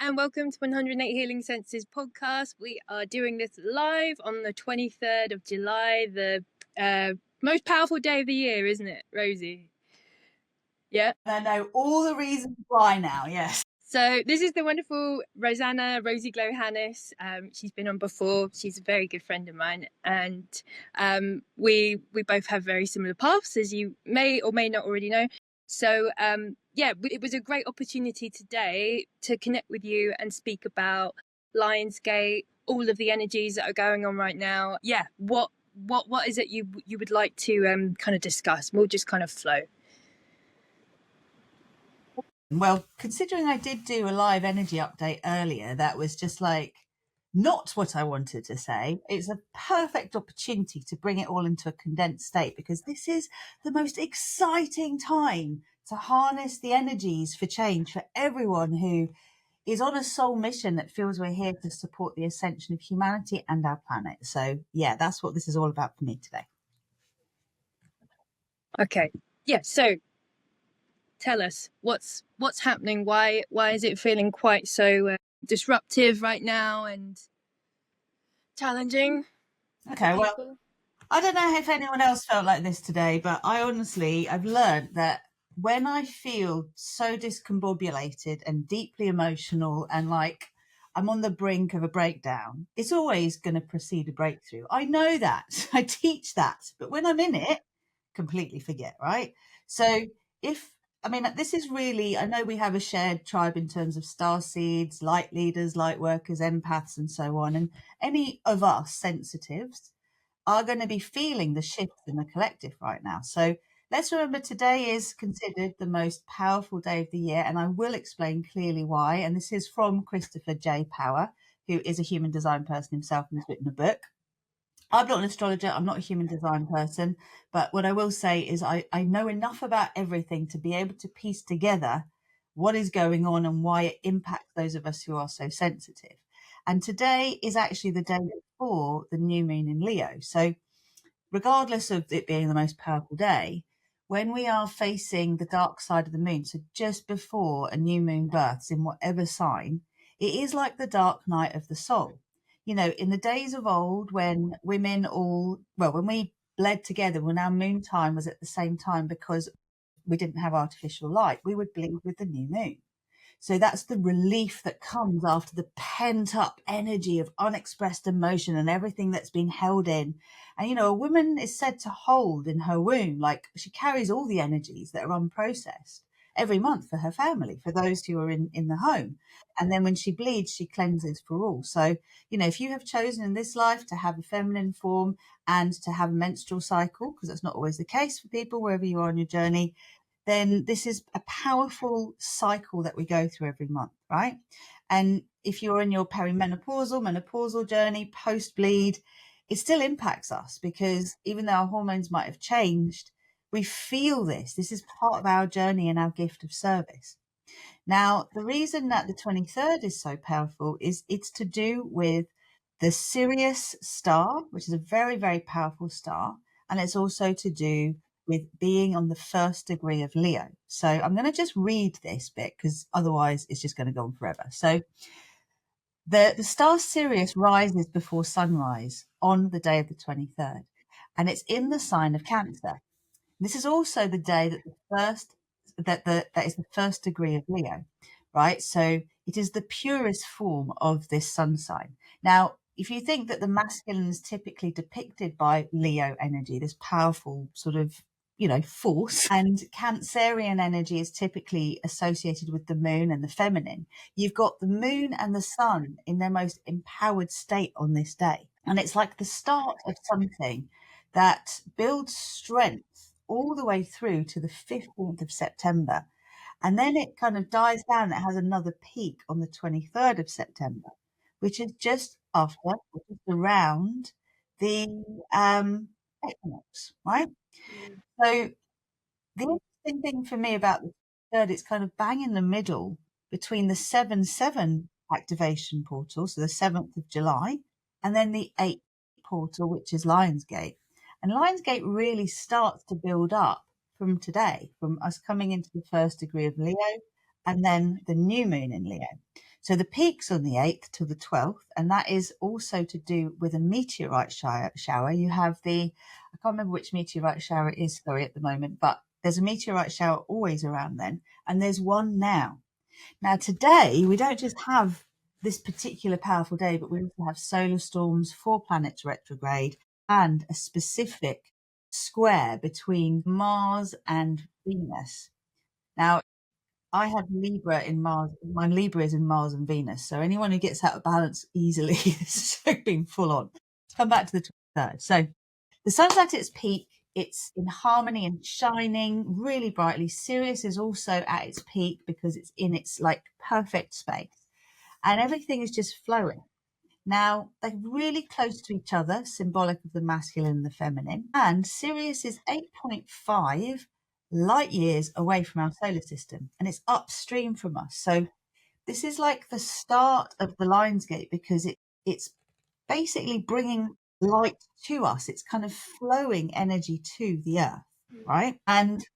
and welcome to 108 Healing Senses podcast. We are doing this live on the 23rd of July, the most powerful day of the year, isn't it, Rosie? Yeah. I know all the reasons why now, yes. So this is the wonderful Rosanna, RozyGlow Hanness. She's been on before. She's a very good friend of mine, and we both have very similar paths, as you may or may not already know. So it was a great opportunity today to connect with you and speak about LionsGate, all of the energies that are going on right now. Yeah, what is it you would like to kind of discuss? We'll just kind of flow. Well, considering I did do a live energy update earlier, that was just like not what I wanted to say. It's a perfect opportunity to bring it all into a condensed state, because this is the most exciting time to harness the energies for change for everyone who is on a soul mission that feels we're here to support the ascension of humanity and our planet. So yeah, that's what this is all about for me today. Okay. Yeah, so tell us what's happening. Why is it feeling quite so disruptive right now and challenging? Okay, well, I don't know if anyone else felt like this today, but I've learned that when I feel so discombobulated and deeply emotional and like I'm on the brink of a breakdown, it's always going to precede a breakthrough. I know that. I teach that. But when I'm in it, completely forget, right? So this is really, I know we have a shared tribe in terms of star seeds, light leaders, light workers, empaths, and so on. And any of us sensitives are going to be feeling the shifts in the collective right now. So let's remember today is considered the most powerful day of the year, and I will explain clearly why. And this is from Christopher J. Power, who is a human design person himself and has written a book. I'm not an astrologer, I'm not a human design person, but what I will say is I know enough about everything to be able to piece together what is going on and why it impacts those of us who are so sensitive. And today is actually the day before the new moon in Leo. So regardless of it being the most powerful day, when we are facing the dark side of the moon, so just before a new moon births in whatever sign, it is like the dark night of the soul. You know, in the days of old, when when we bled together, when our moon time was at the same time because we didn't have artificial light, we would bleed with the new moon. So that's the relief that comes after the pent up energy of unexpressed emotion and everything that's been held in. And, you know, a woman is said to hold in her womb, like she carries all the energies that are unprocessed every month for her family, for those who are in the home. And then when she bleeds, she cleanses for all. So, you know, if you have chosen in this life to have a feminine form and to have a menstrual cycle, because that's not always the case for people, wherever you are on your journey, then this is a powerful cycle that we go through every month, right? And if you're in your menopausal journey, post-bleed, it still impacts us, because even though our hormones might have changed, we feel this. This is part of our journey and our gift of service. Now, the reason that the 23rd is so powerful is it's to do with the Sirius star, which is a very, very powerful star. And it's also to do with being on the first degree of Leo. So I'm going to just read this bit, because otherwise it's just going to go on forever. So the star Sirius rises before sunrise on the day of the 23rd, and it's in the sign of Cancer. This is also the day that that is the first degree of Leo, right? So it is the purest form of this sun sign. Now, if you think that the masculine is typically depicted by Leo energy, this powerful sort of, you know, force, and Cancerian energy is typically associated with the moon and the feminine, you've got the moon and the sun in their most empowered state on this day. And it's like the start of something that builds strength all the way through to the 15th of September. And then it kind of dies down. It has another peak on the 23rd of September, which is just around the equinox, right? So the interesting thing for me about the third, it's kind of bang in the middle between the 7/7 activation portal, so the 7th of July, and then the 8th portal, which is LionsGate. And LionsGate really starts to build up from today, from us coming into the first degree of Leo and then the new moon in Leo. So the peak's on the 8th to the 12th, and that is also to do with a meteorite shower. You have I can't remember which meteorite shower it is, sorry, at the moment, but there's a meteorite shower always around then, and there's one now. Now today, we don't just have this particular powerful day, but we also have solar storms, 4 planets retrograde, and a specific square between Mars and Venus. Now, I have Libra in Mars. My Libra is in Mars and Venus. So anyone who gets out of balance easily, this has been full on. Let's come back to the 23rd. So the sun's at its peak. It's in harmony and shining really brightly. Sirius is also at its peak because it's in its like perfect space. And everything is just flowing. Now, they're really close to each other, symbolic of the masculine and the feminine. And Sirius is 8.5 light years away from our solar system, and it's upstream from us. So this is like the start of the LionsGate, because it's basically bringing light to us. It's kind of flowing energy to the earth, right? And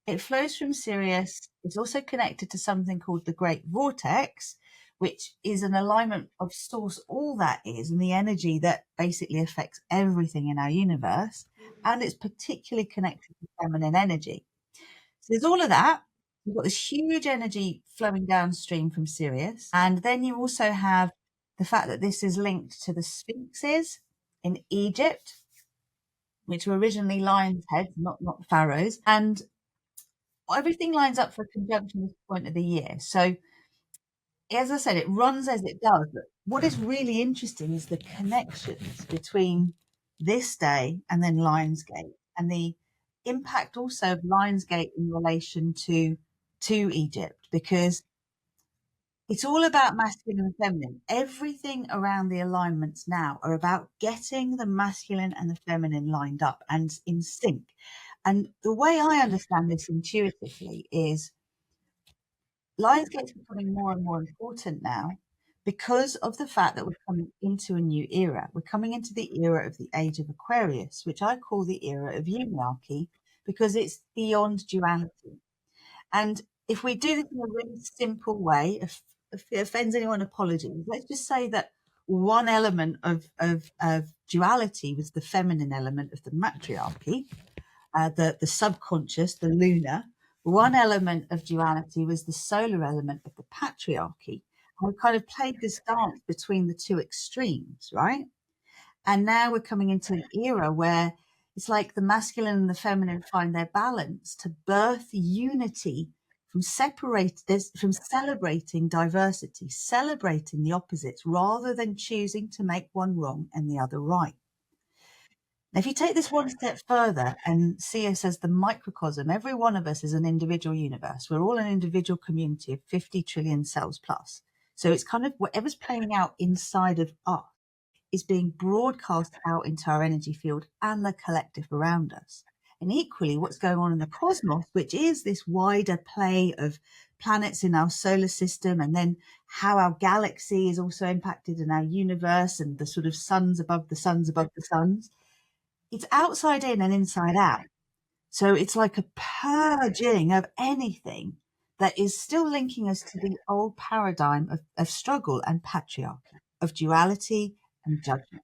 it flows from Sirius. It's also connected to something called the Great Vortex, which is an alignment of source, all that is, and the energy that basically affects everything in our universe. And it's particularly connected to feminine energy. So there's all of that. You've got this huge energy flowing downstream from Sirius. And then you also have the fact that this is linked to the Sphinxes in Egypt, which were originally lions' heads, not pharaohs. And everything lines up for a conjunction at this point of the year. So, as I said, it runs as it does. But what is really interesting is the connections between this day and then LionsGate, and the impact also of LionsGate in relation to Egypt, because it's all about masculine and feminine. Everything around the alignments now are about getting the masculine and the feminine lined up and in sync. And the way I understand this intuitively is LionsGate's becoming more and more important now because of the fact that we're coming into a new era. We're coming into the era of the age of Aquarius, which I call the era of uniarchy, because it's beyond duality. And if we do this in a really simple way, if it offends anyone, apologies. Let's just say that one element of duality was the feminine element of the matriarchy, the subconscious, the lunar. One element of duality was the solar element of the patriarchy. And we kind of played this dance between the two extremes, right? And now we're coming into an era where it's like the masculine and the feminine find their balance to birth unity from celebrating diversity, celebrating the opposites, rather than choosing to make one wrong and the other right. Now, if you take this one step further and see us as the microcosm, every one of us is an individual universe. We're all an individual community of 50 trillion cells plus. So it's kind of whatever's playing out inside of us is being broadcast out into our energy field and the collective around us. And equally, what's going on in the cosmos, which is this wider play of planets in our solar system, and then how our galaxy is also impacted in our universe, and the sort of suns above the suns above the suns. It's outside in and inside out. So it's like a purging of anything that is still linking us to the old paradigm of struggle and patriarchy, of duality and judgment.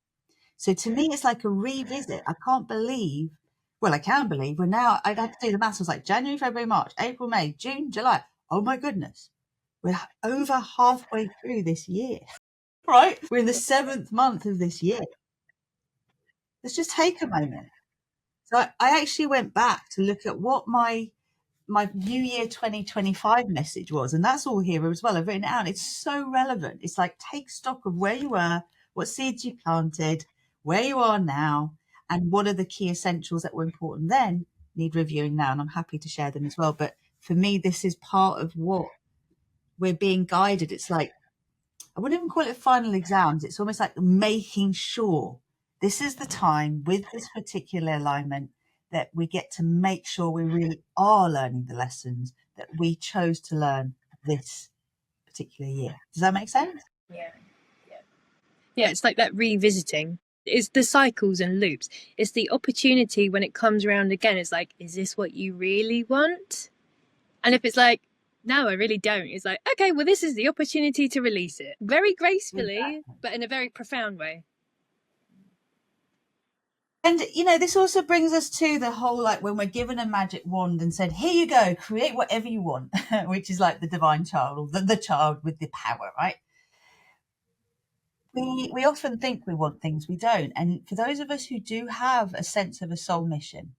So to me, it's like a revisit. I can't believe, well, I can believe we're now, I'd have to do the maths. It was like January, February, March, April, May, June, July. Oh my goodness. We're over halfway through this year, right? We're in the 7th month of this year. Let's just take a moment. So I actually went back to look at what my New Year 2025 message was, and that's all here as well. I've written it out. It's so relevant. It's like, take stock of where you were, what seeds you planted, where you are now, and what are the key essentials that were important then need reviewing now. And I'm happy to share them as well. But for me, this is part of what we're being guided. It's like, I wouldn't even call it final exams. It's almost like making sure this is the time with this particular alignment that we get to make sure we really are learning the lessons that we chose to learn this particular year. Does that make sense? Yeah, it's like that revisiting. It's the cycles and loops. It's the opportunity when it comes around again. It's like, is this what you really want? And if it's like, No, I really don't. It's like, okay, well, this is the opportunity to release it. Very gracefully, but in a very profound way. And, this also brings us to the whole, like, when we're given a magic wand and said, here you go, create whatever you want, which is like the divine child, or the child with the power, right? We often think we want things we don't. And for those of us who do have a sense of a soul mission,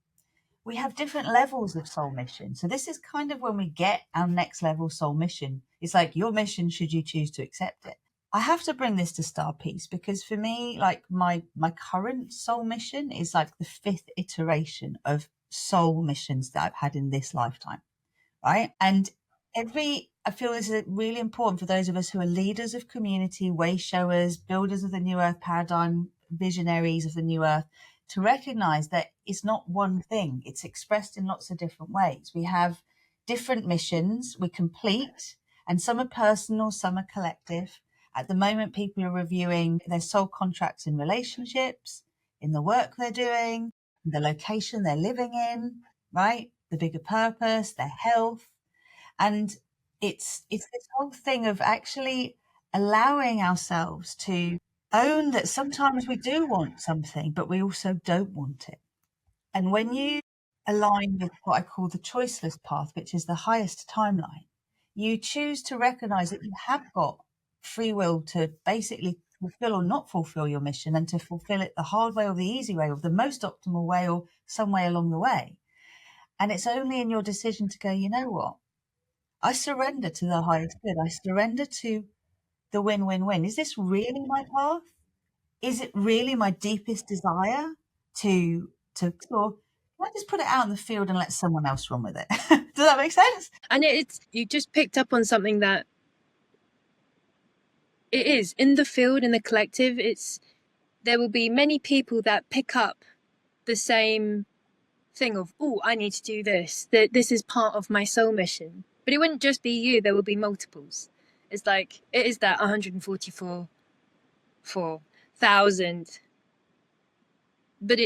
we have different levels of soul mission. So this is kind of when we get our next level soul mission. It's like your mission, should you choose to accept it. I have to bring this to StarPeace because for me, like my current soul mission is like the 5th iteration of soul missions that I've had in this lifetime, right? And I feel this is really important for those of us who are leaders of community, way showers, builders of the new earth paradigm, visionaries of the new earth, to recognize that it's not one thing. It's expressed in lots of different ways. We have different missions we complete, and some are personal, some are collective. At the moment, people are reviewing their soul contracts in relationships, in the work they're doing, the location they're living in, right? The bigger purpose, their health. And it's this whole thing of actually allowing ourselves to own that sometimes we do want something, but we also don't want it. And when you align with what I call the choiceless path, which is the highest timeline, you choose to recognize that you have got free will to basically fulfill or not fulfill your mission, and to fulfill it the hard way or the easy way or the most optimal way or some way along the way. And it's only in your decision to go, you know what? I surrender to the highest good. I surrender to the win-win-win. Is this really my path? Is it really my deepest desire to or can I just put it out in the field and let someone else run with it? Does that make sense? And you just picked up on something that it is in the field, in the collective. There will be many people that pick up the same thing of, oh, I need to do this. This is part of my soul mission. But it wouldn't just be you. There will be multiples. It's like, it is that 144,000. But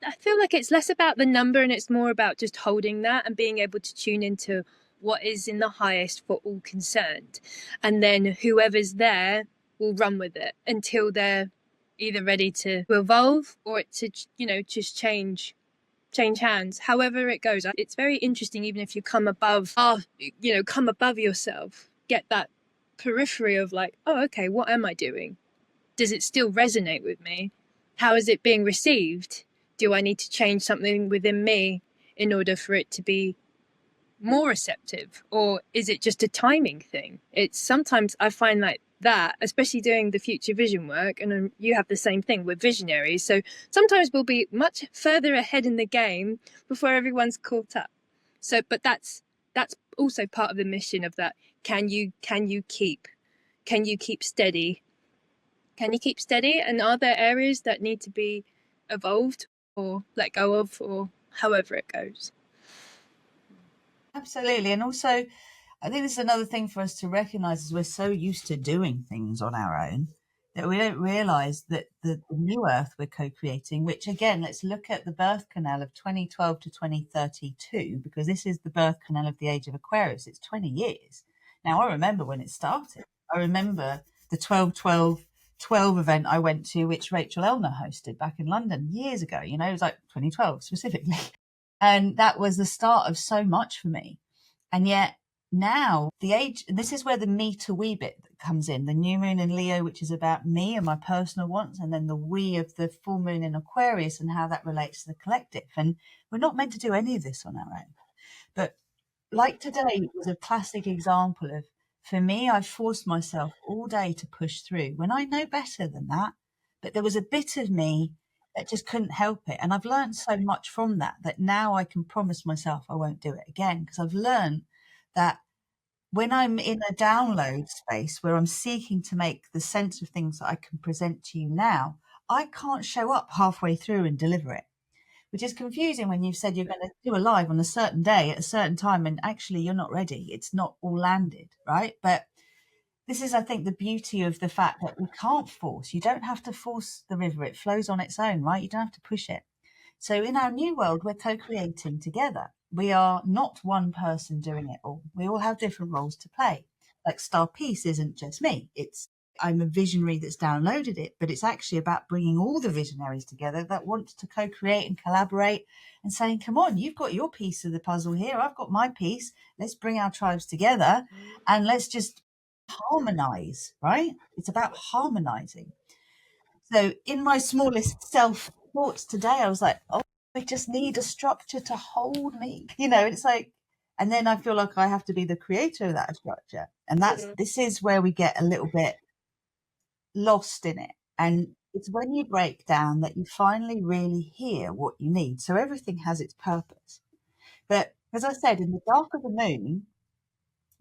I feel like it's less about the number, and it's more about just holding that and being able to tune into what is in the highest for all concerned. And then whoever's there will run with it until they're either ready to evolve or to, just change hands, however it goes. It's very interesting, even if you come above yourself, get that periphery of like, oh, okay, what am I doing? Does it still resonate with me? How is it being received? Do I need to change something within me in order for it to be more receptive? Or is it just a timing thing? It's sometimes I find like that, especially doing the future vision work, and you have the same thing with visionaries. So sometimes we'll be much further ahead in the game before everyone's caught up. So, but that's also part of the mission of that. Can you keep steady? Can you keep steady? And are there areas that need to be evolved or let go of, or however it goes? Absolutely. And also, I think this is another thing for us to recognize, is we're so used to doing things on our own that we don't realize that the new earth we're co-creating, which again, let's look at the birth canal of 2012 to 2032, because this is the birth canal of the age of Aquarius. It's 20 years. Now, I remember when it started. I remember the 12-12-12 event I went to, which Rachel Elner hosted back in London years ago. It was like 2012 specifically. And that was the start of so much for me. And yet now this is where the me to we bit comes in. The new moon in Leo, which is about me and my personal wants, and then the we of the full moon in Aquarius and how that relates to the collective. And we're not meant to do any of this on our own. But like today was a classic example of, for me, I've forced myself all day to push through when I know better than that. But there was a bit of me that just couldn't help it. And I've learned so much from that now I can promise myself I won't do it again, because I've learned that when I'm in a download space where I'm seeking to make the sense of things that I can present to you now, I can't show up halfway through and deliver it, which is confusing when you've said you're going to do a live on a certain day at a certain time and actually you're not ready. It's not all landed, right? But this is, I think, the beauty of the fact that we can't force. You don't have to force the river. It flows on its own, right? You don't have to push it. So in our new world, we're co-creating together. we are not one person doing it all. We all have different roles to play. Like StarPeace isn't just me. I'm a visionary that's downloaded it, but it's actually about bringing all the visionaries together that want to co-create and collaborate and saying, come on, you've got your piece of the puzzle here. I've got my piece. Let's bring our tribes together and let's just harmonize, right? It's about harmonizing. So in my smallest self thoughts today, I was like, oh, I just need a structure to hold me. It's like, and then I feel like I have to be the creator of that structure. And this is where we get a little bit lost in it. And it's when you break down that you finally really hear what you need. So everything has its purpose. But as I said, in the dark of the moon,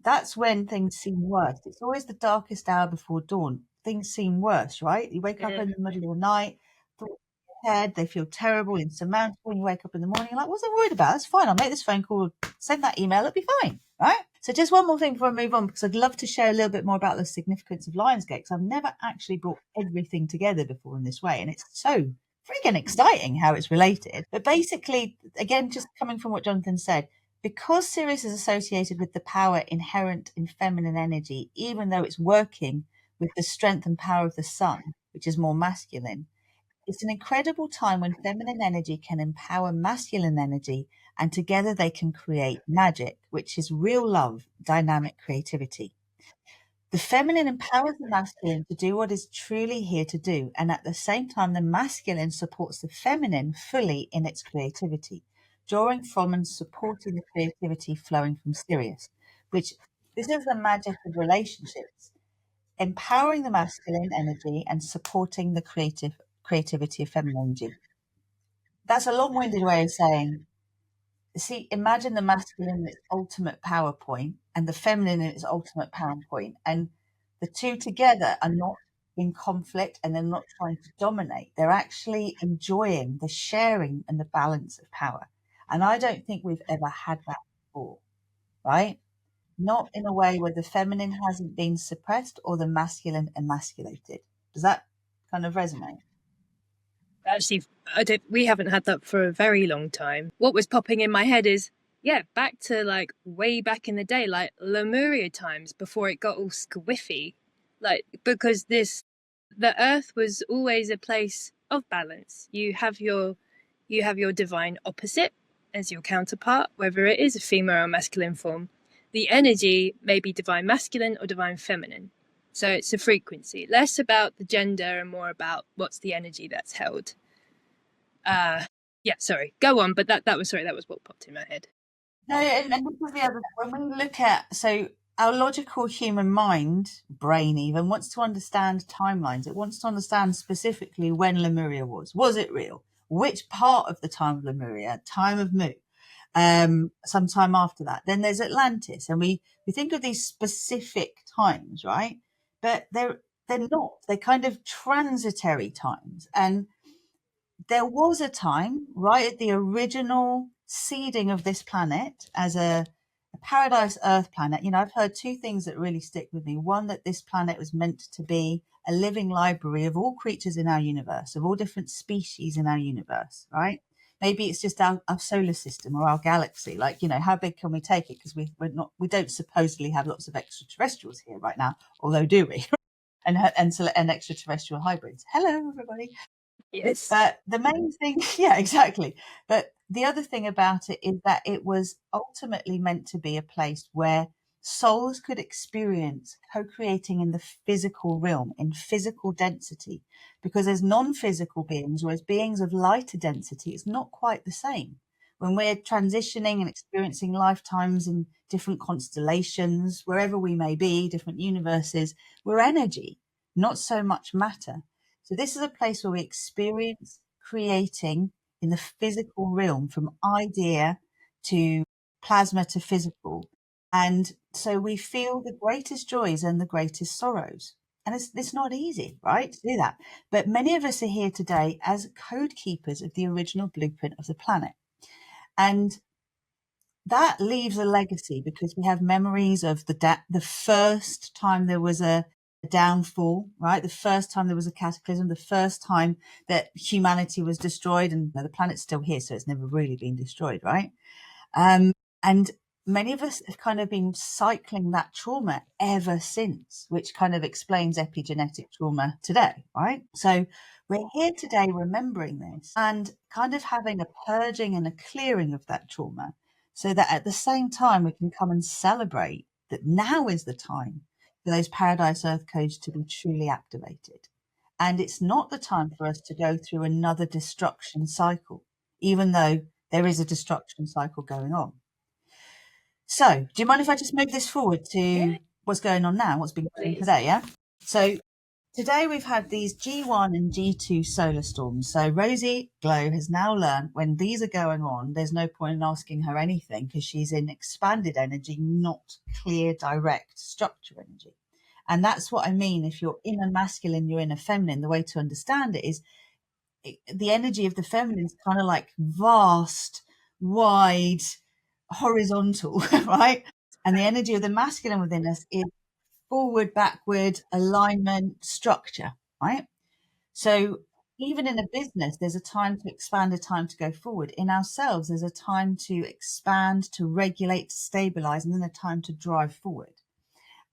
that's when things seem worse. It's always the darkest hour before dawn. Things seem worse, right? You wake up in the middle of the night, thoughts in your head, they feel terrible, insurmountable. And you wake up in the morning, you're like, what's I worried about? That's fine. I'll make this phone call, send that email, it'll be fine, right? So just one more thing before I move on, because I'd love to share a little bit more about the significance of LionsGate, because I've never actually brought everything together before in this way. And it's so freaking exciting how it's related. But basically, again, just coming from what Jonathan said, because Sirius is associated with the power inherent in feminine energy, even though it's working with the strength and power of the sun, which is more masculine, it's an incredible time when feminine energy can empower masculine energy, and together they can create magic, which is real love, dynamic creativity. The feminine empowers the masculine to do what is truly here to do, and at the same time, the masculine supports the feminine fully in its creativity, drawing from and supporting the creativity flowing from Sirius, which this is the magic of relationships, empowering the masculine energy and supporting the creativity of feminine energy. That's a long-winded way of saying, see, imagine the masculine in its ultimate power point and the feminine in its ultimate power point, and the two together are not in conflict and they're not trying to dominate. They're actually enjoying the sharing and the balance of power. And I don't think we've ever had that before, right? Not in a way where the feminine hasn't been suppressed or the masculine emasculated. Does that kind of resonate? Actually, we haven't had that for a very long time. What was popping in my head is, yeah, back to like way back in the day, like Lemuria times before it got all squiffy. Like, because the earth was always a place of balance. You have your divine opposite as your counterpart, whether it is a female or masculine form. The energy may be divine masculine or divine feminine. So it's a frequency, less about the gender and more about what's the energy that's held. Yeah, sorry, go on. But that was what popped in my head. No, and this is the other, when we look at, so our logical human mind, brain even, wants to understand timelines. It wants to understand specifically when Lemuria was. Was it real? Which part of the time of Lemuria? Time of Mu. Sometime after that. Then there's Atlantis. And we think of these specific times, right? But they're not. They're kind of transitory times. And there was a time, right at the original seeding of this planet as a paradise Earth planet. I've heard two things that really stick with me. One, that this planet was meant to be a living library of all creatures in our universe, of all different species in our universe, right? Maybe it's just our solar system or our galaxy. Like, how big can we take it? Because we don't supposedly have lots of extraterrestrials here right now, although do we? and extraterrestrial hybrids. Hello, everybody. Yes. But the main thing, yeah, exactly. But the other thing about it is that it was ultimately meant to be a place where souls could experience co-creating in the physical realm, in physical density, because as non-physical beings or as beings of lighter density, it's not quite the same. When we're transitioning and experiencing lifetimes in different constellations, wherever we may be, different universes, we're energy, not so much matter. So this is a place where we experience creating in the physical realm, from idea to plasma to physical. And so we feel the greatest joys and the greatest sorrows. And it's not easy, right, to do that. But many of us are here today as code keepers of the original blueprint of the planet. And that leaves a legacy because we have memories of the first time there was a downfall, right? The first time there was a cataclysm, the first time that humanity was destroyed, and the planet's still here, so it's never really been destroyed, right? And many of us have kind of been cycling that trauma ever since, which kind of explains epigenetic trauma today, right? So we're here today remembering this and kind of having a purging and a clearing of that trauma, so that at the same time we can come and celebrate that now is the time for those Paradise Earth codes to be truly activated. And it's not the time for us to go through another destruction cycle, even though there is a destruction cycle going on. So, do you mind if I just move this forward to what's going on now, what's been going on today, yeah? So, today we've had these G1 and G2 solar storms. So, RozyGlow has now learned when these are going on, there's no point in asking her anything because she's in expanded energy, not clear, direct structure energy. And that's what I mean. If you're in a masculine, you're in a feminine, the way to understand it is the energy of the feminine is kind of like vast, wide, horizontal, right? And the energy of the masculine within us is forward, backward, alignment, structure, right? So even in a business, there's a time to expand, a time to go forward. In ourselves, there's a time to expand, to regulate, to stabilize, and then a time to drive forward.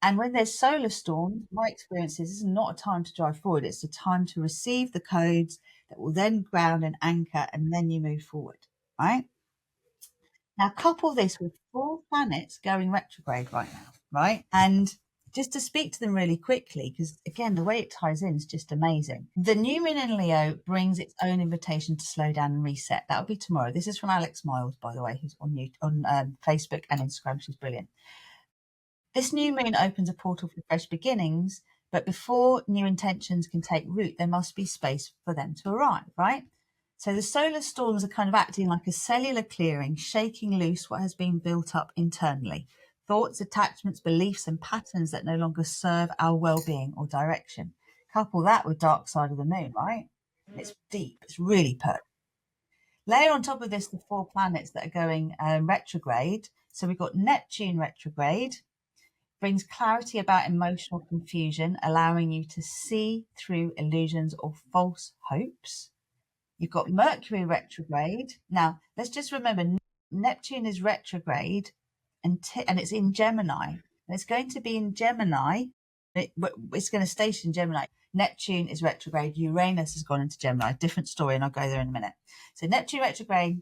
And when there's solar storms, my experience is this is not a time to drive forward. It's a time to receive the codes that will then ground and anchor, and then you move forward, right? Now, couple this with 4 planets going retrograde right now, right? And just to speak to them really quickly, because again, the way it ties in is just amazing. The new moon in Leo brings its own invitation to slow down and reset. That'll be tomorrow. This is from Alex Miles, by the way, who's on Facebook and Instagram. She's brilliant. This new moon opens a portal for fresh beginnings, but before new intentions can take root, there must be space for them to arrive, right? So the solar storms are kind of acting like a cellular clearing, shaking loose what has been built up internally. Thoughts, attachments, beliefs, and patterns that no longer serve our well-being or direction. Couple that with dark side of the moon, right? It's deep. It's really pertinent. Layer on top of this the 4 planets that are going retrograde. So we've got Neptune retrograde, brings clarity about emotional confusion, allowing you to see through illusions or false hopes. You've got Mercury retrograde. Now, let's just remember, Neptune is retrograde and it's in Gemini. And it's going to be in Gemini. It's going to station Gemini. Neptune is retrograde. Uranus has gone into Gemini. Different story, and I'll go there in a minute. So Neptune retrograde,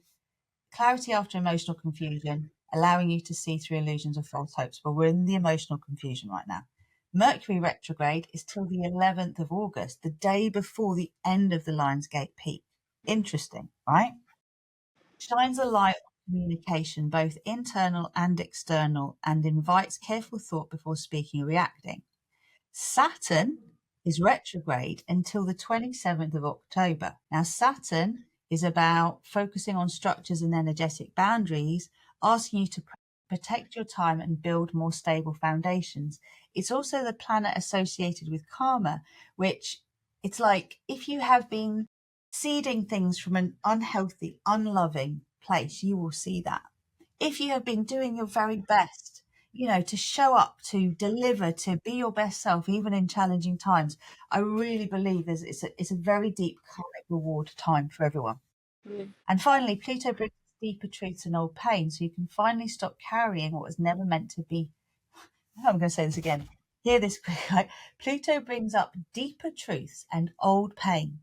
clarity after emotional confusion, allowing you to see through illusions or false hopes. But we're in the emotional confusion right now. Mercury retrograde is till the 11th of August, the day before the end of the LionsGate peak. Interesting, right? Shines a light on communication, both internal and external, and invites careful thought before speaking or reacting. Saturn is retrograde until the 27th of October. Now, Saturn is about focusing on structures and energetic boundaries, asking you to protect your time and build more stable foundations. It's also the planet associated with karma, which it's like if you have been seeding things from an unhealthy, unloving place, you will see that. If you have been doing your very best, to show up, to deliver, to be your best self, even in challenging times, I really believe it's a very deep karmic reward time for everyone. And finally, Pluto brings deeper truths and old pain, so you can finally stop carrying what was never meant to be. I'm going to say this again. Hear this quick. Pluto brings up deeper truths and old pain,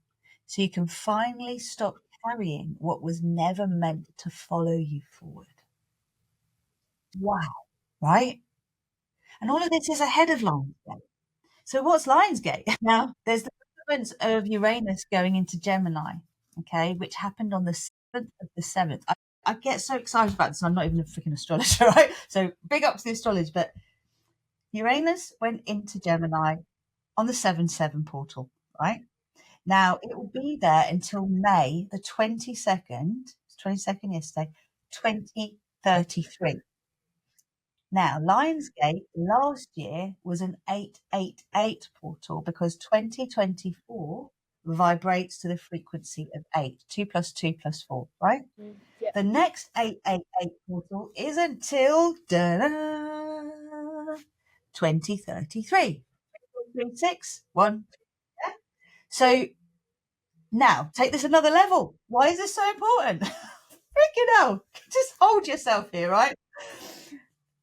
so you can finally stop carrying what was never meant to follow you forward. Wow, right? And all of this is ahead of LionsGate. So what's LionsGate? Now, there's the movements of Uranus going into Gemini, okay, which happened on the 7th of the 7th. I get so excited about this, I'm not even a freaking astrologer, right? So big up to the astrology, but Uranus went into Gemini on the 7-7 portal, right? Now, it will be there until May the 22nd, 22nd yesterday, 2033. Now, LionsGate last year was an 888 portal because 2024 vibrates to the frequency of 8, 2 plus 2 plus 4, right? Yeah. The next 888 portal is until 2033. 6, 1. Yeah? So now take this another level. Why is this so important? Freaking hell. Just hold yourself here, right?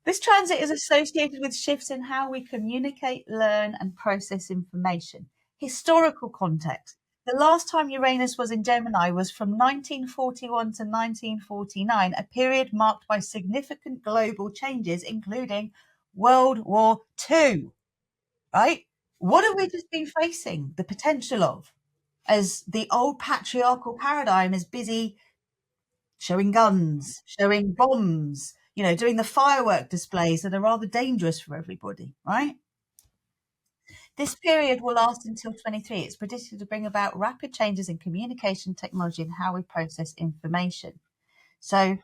This transit is associated with shifts in how we communicate, learn, and process information. Historical context. The last time Uranus was in Gemini was from 1941 to 1949, a period marked by significant global changes, including World War II, right? What have we just been facing the potential of as the old patriarchal paradigm is busy showing guns, showing bombs, doing the firework displays that are rather dangerous for everybody, right? This period will last until 23. It's predicted to bring about rapid changes in communication technology and how we process information. So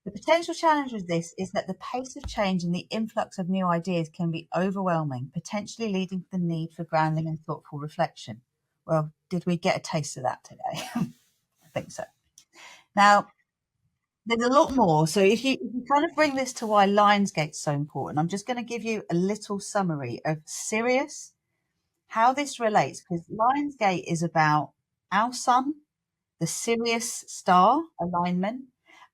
the potential challenge with this is that the pace of change and the influx of new ideas can be overwhelming, potentially leading to the need for grounding and thoughtful reflection. Well, did we get a taste of that today? I think so. Now, there's a lot more. So if you kind of bring this to why LionsGate's so important, I'm just going to give you a little summary of Sirius, how this relates, because LionsGate is about our sun, the Sirius star alignment,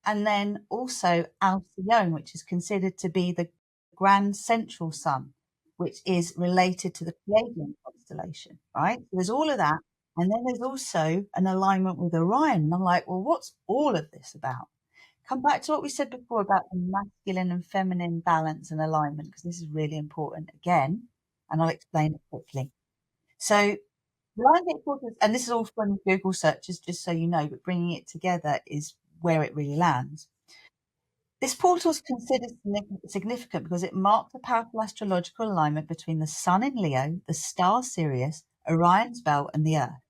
and then also Alcyone, which is considered to be the grand central sun, which is related to the Pleiadian constellation, right? So there's all of that. And then there's also an alignment with Orion. And I'm like, well, what's all of this about? Come back to what we said before about the masculine and feminine balance and alignment, because this is really important again, and I'll explain it quickly. So, LionsGate portals, and this is all from Google searches, just so you know, but bringing it together is where it really lands. This portal is considered significant because it marked a powerful astrological alignment between the Sun in Leo, the star Sirius, Orion's belt, and the Earth.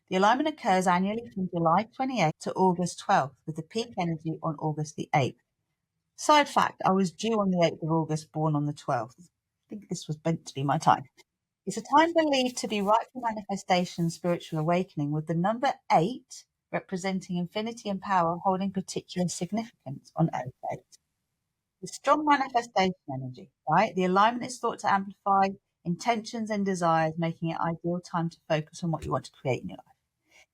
The alignment occurs annually from July 28th to August 12th, with the peak energy on August the 8th. Side fact, I was due on the 8th of August, born on the 12th. I think this was meant to be my time. It's a time believed to be ripe for manifestation and spiritual awakening, with the number 8 representing infinity and power holding particular significance on Earth 8. The strong manifestation energy, right? The alignment is thought to amplify intentions and desires, making it ideal time to focus on what you want to create in your life.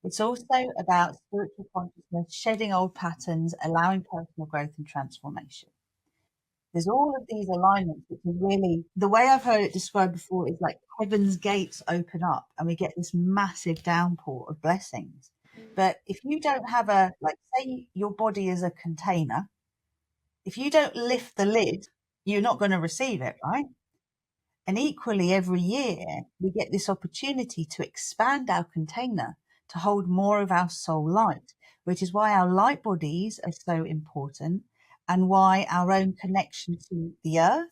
It's also about spiritual consciousness, shedding old patterns, allowing personal growth and transformation. There's all of these alignments, which is really, the way I've heard it described before is like heaven's gates open up and we get this massive downpour of blessings. But if you don't have say your body is a container, if you don't lift the lid, you're not going to receive it, right? And equally, every year, we get this opportunity to expand our container to hold more of our soul light, which is why our light bodies are so important and why our own connection to the earth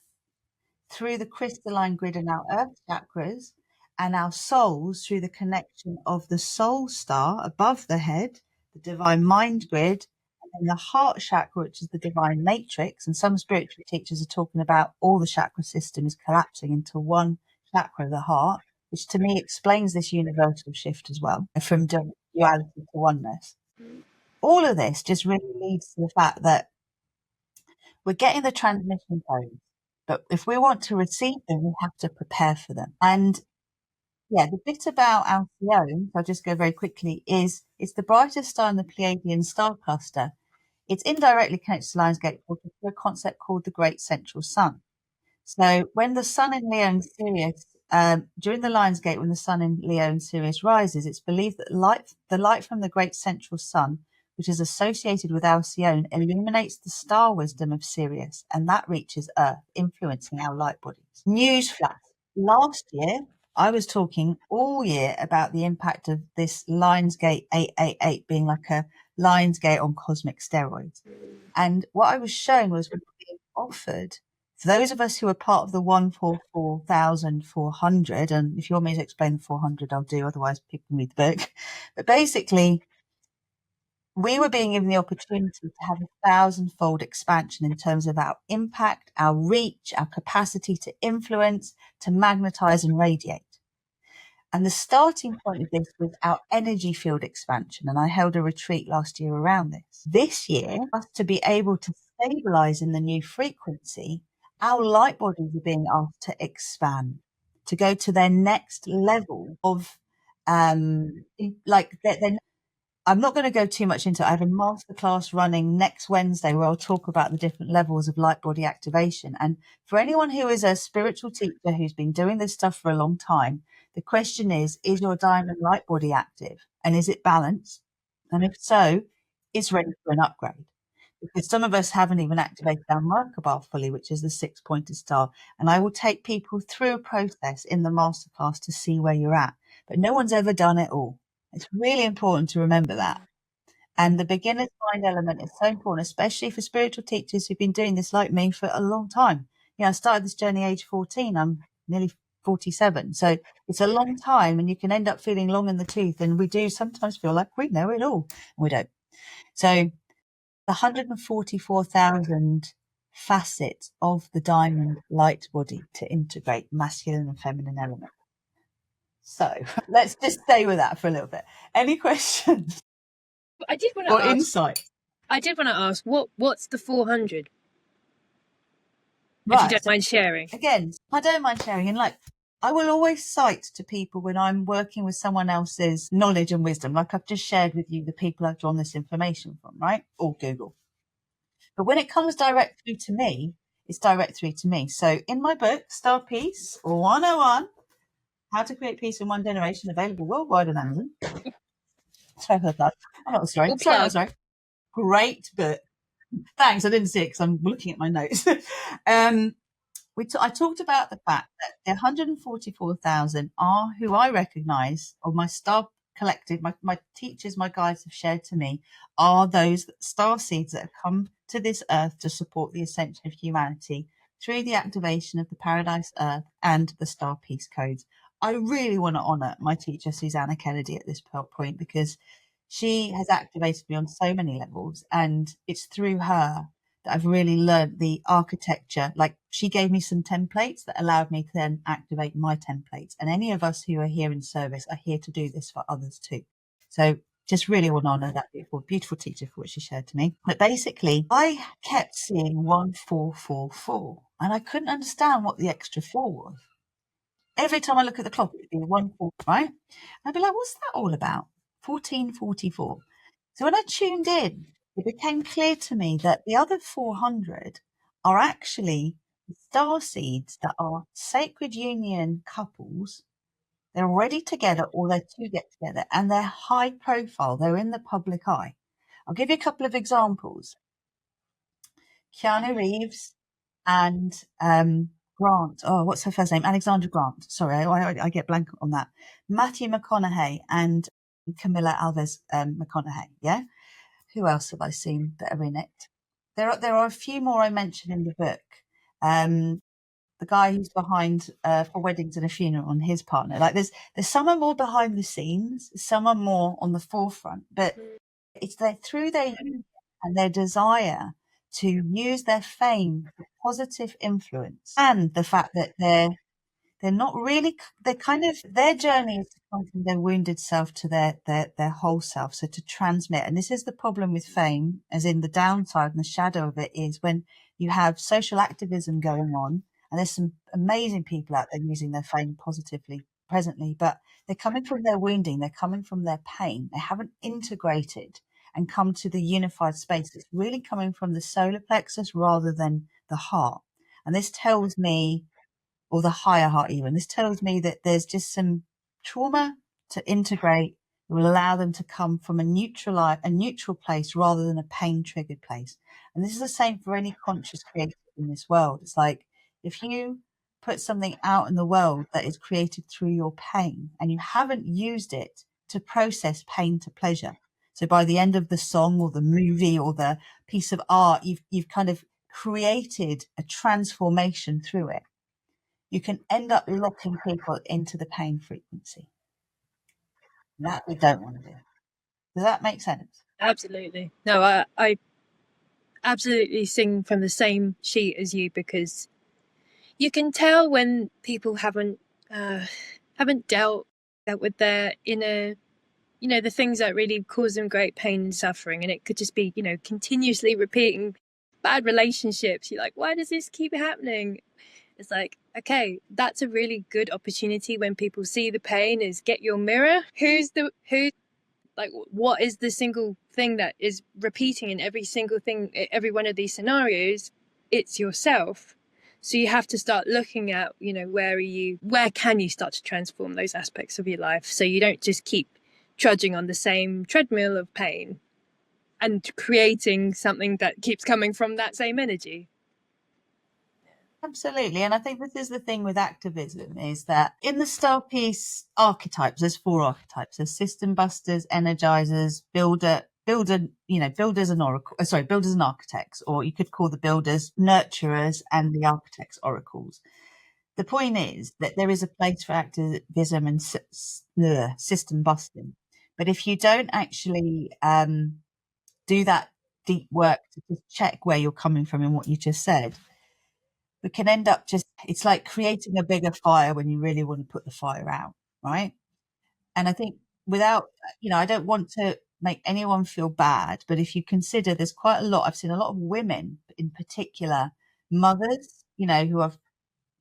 through the crystalline grid and our earth chakras, and our souls through the connection of the soul star above the head, the divine mind grid, and the heart chakra, which is the divine matrix. And some spiritual teachers are talking about all the chakra system is collapsing into one chakra, the heart, which to me explains this universal shift as well, from duality to oneness. All of this just really leads to the fact that we're getting the transmission codes, but if we want to receive them, we have to prepare for them. And yeah, the bit about Alcyone, I'll just go very quickly, is it's the brightest star in the Pleiadian star cluster. It's indirectly connected to LionsGate through a concept called the Great Central Sun. So when the Sun in Leo and Sirius, during the LionsGate, when the Sun in Leo and Sirius rises, it's believed that the light from the Great Central Sun, which is associated with Alcyone, illuminates the star wisdom of Sirius, and that reaches Earth, influencing our light bodies. Newsflash. Last year, I was talking all year about the impact of this LionsGate 888 being like a LionsGate on cosmic steroids. And what I was showing was we're being offered, for those of us who are part of the 144,400, and if you want me to explain the 400, I'll do, otherwise people can read the book. But basically, we were being given the opportunity to have 1,000-fold expansion in terms of our impact, our reach, our capacity to influence, to magnetize and radiate. And the starting point of this was our energy field expansion. And I held a retreat last year around this. This year, for us to be able to stabilize in the new frequency, our light bodies are being asked to expand, to go to their next level of, I'm not going to go too much into it. I have a masterclass running next Wednesday where I'll talk about the different levels of light body activation. And for anyone who is a spiritual teacher who's been doing this stuff for a long time, the question is your diamond light body active? And is it balanced? And if so, it's ready for an upgrade. Because some of us haven't even activated our Merkabah fully, which is the 6-pointed star. And I will take people through a process in the masterclass to see where you're at. But no one's ever done it all. It's really important to remember that. And the beginner's mind element is so important, especially for spiritual teachers who've been doing this like me for a long time. I started this journey age 14. I'm nearly 47. So it's a long time, and you can end up feeling long in the tooth. And we do sometimes feel like we know it all. We don't. So the 144,000 facets of the diamond light body to integrate masculine and feminine elements. So let's just stay with that for a little bit. Any questions? I did want to ask. Insight. I did want to ask what's the 400? Right. If you don't mind sharing. Again, I don't mind sharing, and I will always cite to people when I'm working with someone else's knowledge and wisdom, like I've just shared with you the people I've drawn this information from, right? Or Google. But when it comes direct through to me, it's direct through to me. So in my book, StarPeace 101, How to Create Peace in One Generation, available worldwide on Amazon. Sorry for that. I'm not sorry. Sorry. Great book. Thanks. I didn't see it because I'm looking at my notes. I talked about the fact that the 144,000 are who I recognise, or my star collective, my teachers, my guides have shared to me, are those star seeds that have come to this earth to support the ascension of humanity through the activation of the Paradise Earth and the StarPeace codes. I really want to honour my teacher, Susanna Kennedy, at this point, because she has activated me on so many levels, and it's through her that I've really learned the architecture. Like, she gave me some templates that allowed me to then activate my templates. And any of us who are here in service are here to do this for others too. So just really want to honour that beautiful teacher for what she shared to me. But basically, I kept seeing 1444, and I couldn't understand what the extra 4 was. Every time I look at the clock, it'd be 14, right? I'd be like, what's that all about? 1444. So when I tuned in, it became clear to me that the other 400 are actually star seeds that are sacred union couples. They're already together, or they're to get together, and they're high profile. They're in the public eye. I'll give you a couple of examples. Keanu Reeves and Grant. Oh, what's her first name? Alexandra Grant. Sorry, I get blank on that. Matthew McConaughey and Camilla Alves McConaughey. Yeah. Who else have I seen that are in it? There are a few more I mentioned in the book. The guy who's behind For Weddings and a Funeral, and his partner. Like, there's some are more behind the scenes, some are more on the forefront, but it's through their union and their desire to use their fame for positive influence, and the fact that they're not really, they're kind of, their journey is to come from their wounded self to their whole self. So to transmit, and this is the problem with fame, as in the downside and the shadow of it, is when you have social activism going on, and there's some amazing people out there using their fame positively presently, but they're coming from their wounding, they're coming from their pain. They haven't integrated and come to the unified space. It's really coming from the solar plexus rather than the heart. And this tells me, or the higher heart even, this tells me that there's just some trauma to integrate that will allow them to come from a neutral place rather than a pain triggered place. And this is the same for any conscious creator in this world. It's like, if you put something out in the world that is created through your pain and you haven't used it to process pain to pleasure, so by the end of the song or the movie or the piece of art, you've kind of created a transformation through it, you can end up locking people into the pain frequency. That we don't want to do. Does that make sense? Absolutely. No, I absolutely sing from the same sheet as you, because you can tell when people haven't dealt with their inner, the things that really cause them great pain and suffering. And it could just be, continuously repeating bad relationships. You're like, why does this keep happening? It's like, okay, that's a really good opportunity when people see the pain, is get your mirror. Who's Like, what is the single thing that is repeating in every one of these scenarios? It's yourself. So you have to start looking at, where can you start to transform those aspects of your life, so you don't just keep trudging on the same treadmill of pain and creating something that keeps coming from that same energy. Absolutely. And I think this is the thing with activism, is that in the StarPeace archetypes, there's 4 archetypes. There's system busters, energizers, builders and builders and architects, or you could call the builders nurturers and the architects oracles. The point is that there is a place for activism and system busting. But if you don't actually do that deep work to just check where you're coming from and what you just said, we can end up it's like creating a bigger fire when you really want to put the fire out, right? And I think I don't want to make anyone feel bad, but if you consider there's quite a lot, I've seen a lot of women in particular, mothers, who are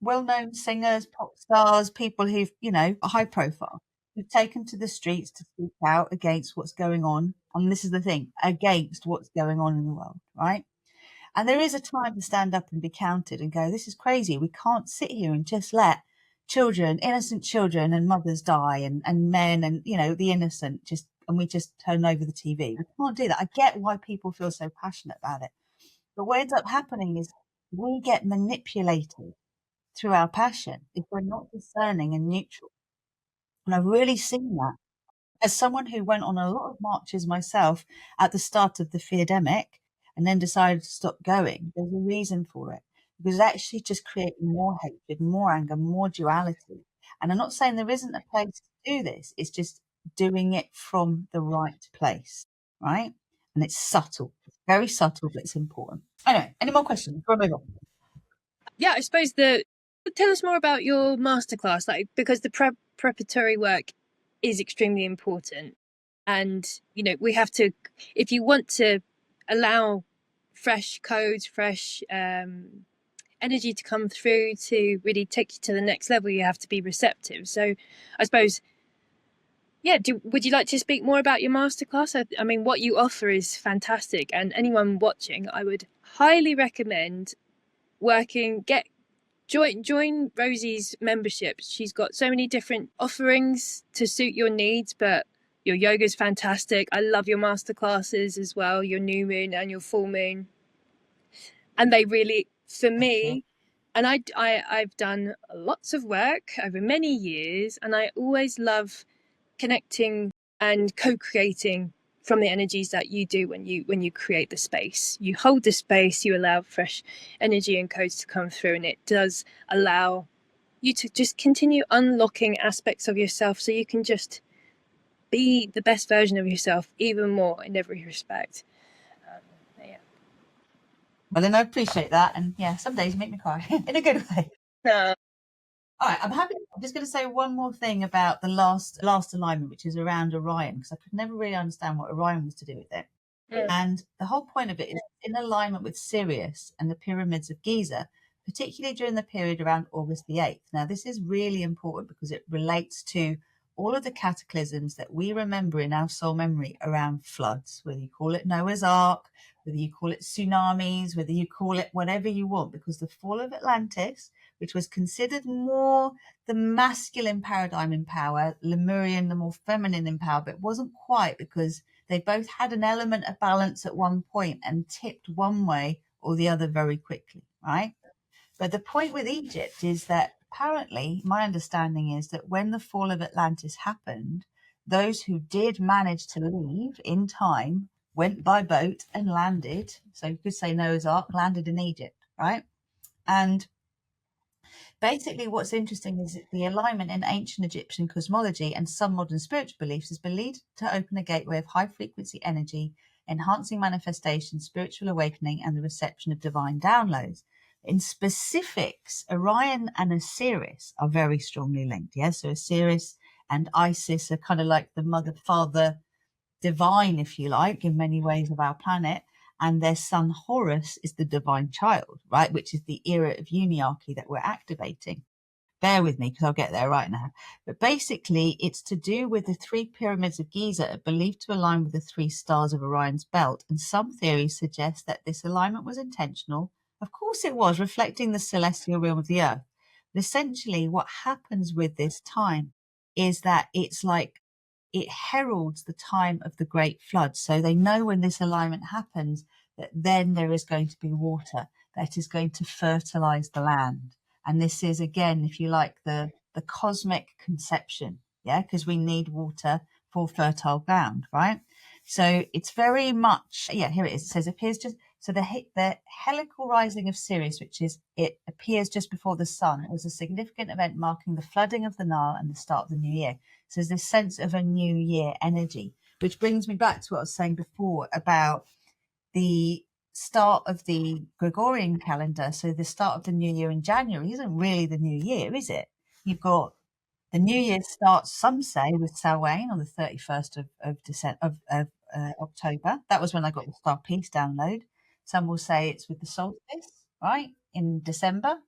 well-known singers, pop stars, people who've, are high profile, who've taken to the streets to speak out against what's going on. And this is the thing, against what's going on in the world, right? And there is a time to stand up and be counted and go, this is crazy. We can't sit here and just let children, innocent children and mothers die and men and, the innocent and we just turn over the TV. We can't do that. I get why people feel so passionate about it. But what ends up happening is we get manipulated through our passion if we're not discerning and neutral. And I've really seen that. As someone who went on a lot of marches myself at the start of the feardemic and then decided to stop going, there's a reason for it. Because it's actually just creating more hatred, more anger, more duality. And I'm not saying there isn't a place to do this. It's just doing it from the right place, right? And it's subtle. It's very subtle, but it's important. Anyway, any more questions before I move on? Yeah, I suppose tell us more about your masterclass, because the preparatory work is extremely important. And, we have to, if you want to allow fresh codes, fresh energy to come through to really take you to the next level, you have to be receptive. So I suppose, would you like to speak more about your masterclass? I mean, what you offer is fantastic. And anyone watching, I would highly recommend join Rosy's membership. She's got so many different offerings to suit your needs, but your yoga is fantastic. I love your masterclasses as well, your new moon and your full moon. And they really, for me, and I've done lots of work over many years, and I always love connecting and co-creating from the energies that you do when you create the space. You hold the space, you allow fresh energy and codes to come through, and it does allow you to just continue unlocking aspects of yourself so you can just be the best version of yourself even more in every respect. Well, then I appreciate that. And yeah, some days you make me cry in a good way. All right, I'm just going to say one more thing about the last alignment, which is around Orion, because I could never really understand what Orion was to do with it. And the whole point of it is in alignment with Sirius and the pyramids of Giza, particularly during the period around August the 8th. Now, this is really important because it relates to all of the cataclysms that we remember in our soul memory around floods, whether you call it Noah's Ark, whether you call it tsunamis, whether you call it whatever you want, because the fall of Atlantis, which was considered more the masculine paradigm in power, Lemurian, the more feminine in power, but it wasn't quite, because they both had an element of balance at one point and tipped one way or the other very quickly, right? But the point with Egypt is that apparently, my understanding is that when the fall of Atlantis happened, those who did manage to leave in time went by boat and landed. So you could say Noah's Ark landed in Egypt, right? And basically what's interesting is that the alignment in ancient Egyptian cosmology and some modern spiritual beliefs has been believed to open a gateway of high frequency energy, enhancing manifestation, spiritual awakening, and the reception of divine downloads. In specifics, Orion and Osiris are very strongly linked. Yes, so Osiris and Isis are kind of like the mother, father, divine, if you like, in many ways of our planet. And their son Horus is the divine child, right? Which is the era of uniarchy that we're activating. bear with me because I'll get there right now. But basically, it's to do with the 3 pyramids of Giza are believed to align with the 3 stars of Orion's belt. And some theories suggest that this alignment was intentional. Of course it was, reflecting the celestial realm of the earth. But essentially, what happens with this time is that it's like it heralds the time of the great flood. So they know when this alignment happens that then there is going to be water that is going to fertilize the land. And this is, again, if you like, the cosmic conception, yeah, because we need water for fertile ground, right? So it's very much, yeah, here it is. It says appears just, so the helical rising of Sirius, which is, it appears just before the sun, was a significant event marking the flooding of the Nile and the start of the new year. So there's this sense of a new year energy, which brings me back to what I was saying before about the start of the Gregorian calendar. So the start of the new year in January isn't really the new year, is it? You've got the new year starts, some say, with Samhain on the 31st of October. That was when I got the StarPeace download. Some will say it's with the solstice, right, in December.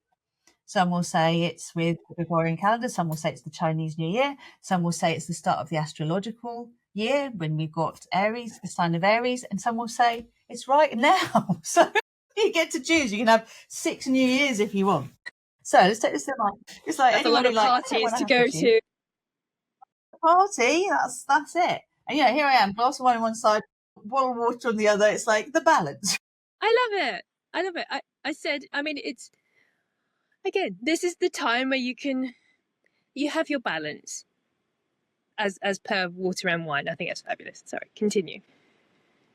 Some will say it's with the Gregorian calendar. Some will say it's the Chinese New Year. Some will say it's the start of the astrological year when we've got Aries, the sign of Aries. And some will say it's right now. So you get to choose. You can have 6 New Years if you want. So let's take this in mind. It's like That's a lot of parties to go to. Party, that's it. And yeah, here I am, glass of wine on one side, bottle of water on the other. It's like the balance. I love it. I love it. I said, I mean, it's, again, this is the time where you have your balance as per water and wine. I think that's fabulous. Sorry, continue.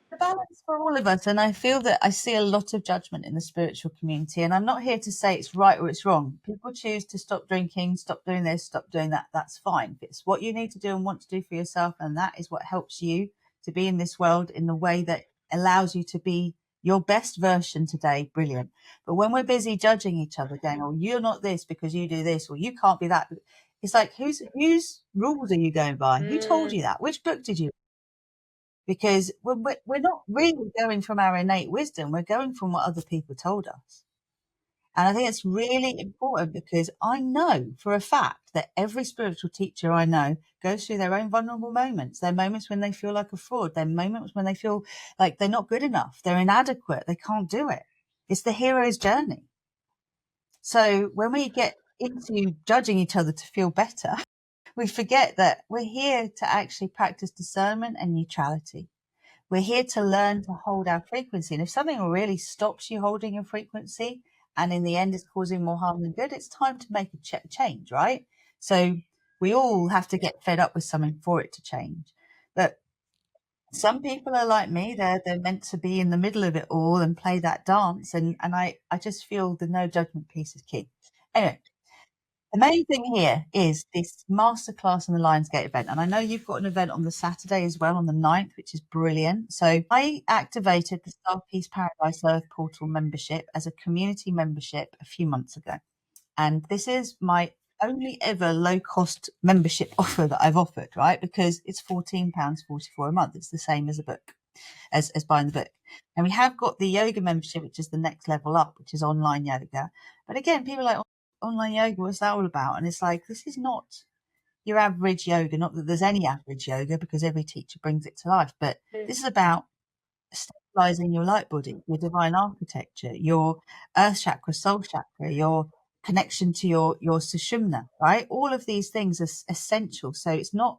The balance for all of us. And I feel that I see a lot of judgment in the spiritual community. And I'm not here to say it's right or it's wrong. People choose to stop drinking, stop doing this, stop doing that. That's fine. If it's what you need to do and want to do for yourself, and that is what helps you to be in this world in the way that allows you to be your best version today, brilliant. But when we're busy judging each other, going, oh, you're not this because you do this, or you can't be that, it's like, whose rules are you going by? Who told you that? Which book did you? Because we're not really going from our innate wisdom, we're going from what other people told us. And I think it's really important, because I know for a fact that every spiritual teacher I know goes through their own vulnerable moments. There are moments when they feel like a fraud. There are moments when they feel like they're not good enough. They're inadequate. They can't do it. It's the hero's journey. So when we get into judging each other to feel better, we forget that we're here to actually practice discernment and neutrality. We're here to learn to hold our frequency. And if something really stops you holding your frequency, and in the end is causing more harm than good, it's time to make a change, right? So we all have to get fed up with something for it to change. But some people are like me, they're meant to be in the middle of it all and play that dance. And I just feel the no judgment piece is key. Anyway, the main thing here is this masterclass in the LionsGate event. And I know you've got an event on the Saturday as well, on the 9th, which is brilliant. So I activated the StarPeace Paradise Earth Portal membership as a community membership a few months ago. And this is my only ever low-cost membership offer that I've offered, right? Because it's £14.44 a month. It's the same as a book, as buying the book. And we have got the yoga membership, which is the next level up, which is online yoga. But again, people are like, online yoga, what's that all about? And it's like, this is not your average yoga, not that there's any average yoga, because every teacher brings it to life, but this is about stabilizing your light body, your divine architecture, your earth chakra, soul chakra, your connection to your sushumna, right? All of these things are essential. So it's not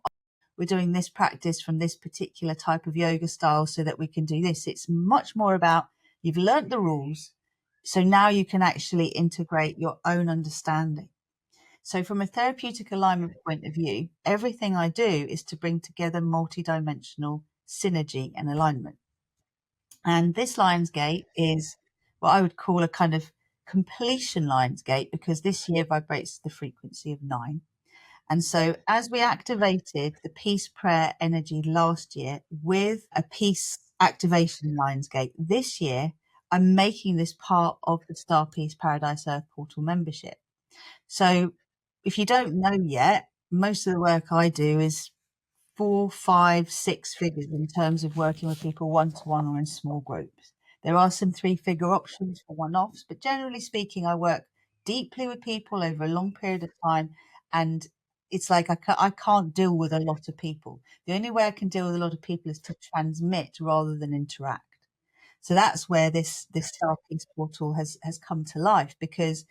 we're doing this practice from this particular type of yoga style so that we can do this. It's much more about, you've learnt the rules, so now you can actually integrate your own understanding. So from a therapeutic alignment point of view, everything I do is to bring together multidimensional synergy and alignment. And this LionsGate is what I would call a kind of completion LionsGate, because this year vibrates the frequency of 9. And so as we activated the peace prayer energy last year with a peace activation LionsGate, this year I'm making this part of the StarPeace Paradise Earth Portal membership. So if you don't know yet, most of the work I do is 4, 5, 6 figures in terms of working with people one-to-one or in small groups. There are some 3-figure options for one-offs, but generally speaking, I work deeply with people over a long period of time, and it's like I can't deal with a lot of people. The only way I can deal with a lot of people is to transmit rather than interact. So that's where this StarPeace portal has come to life, because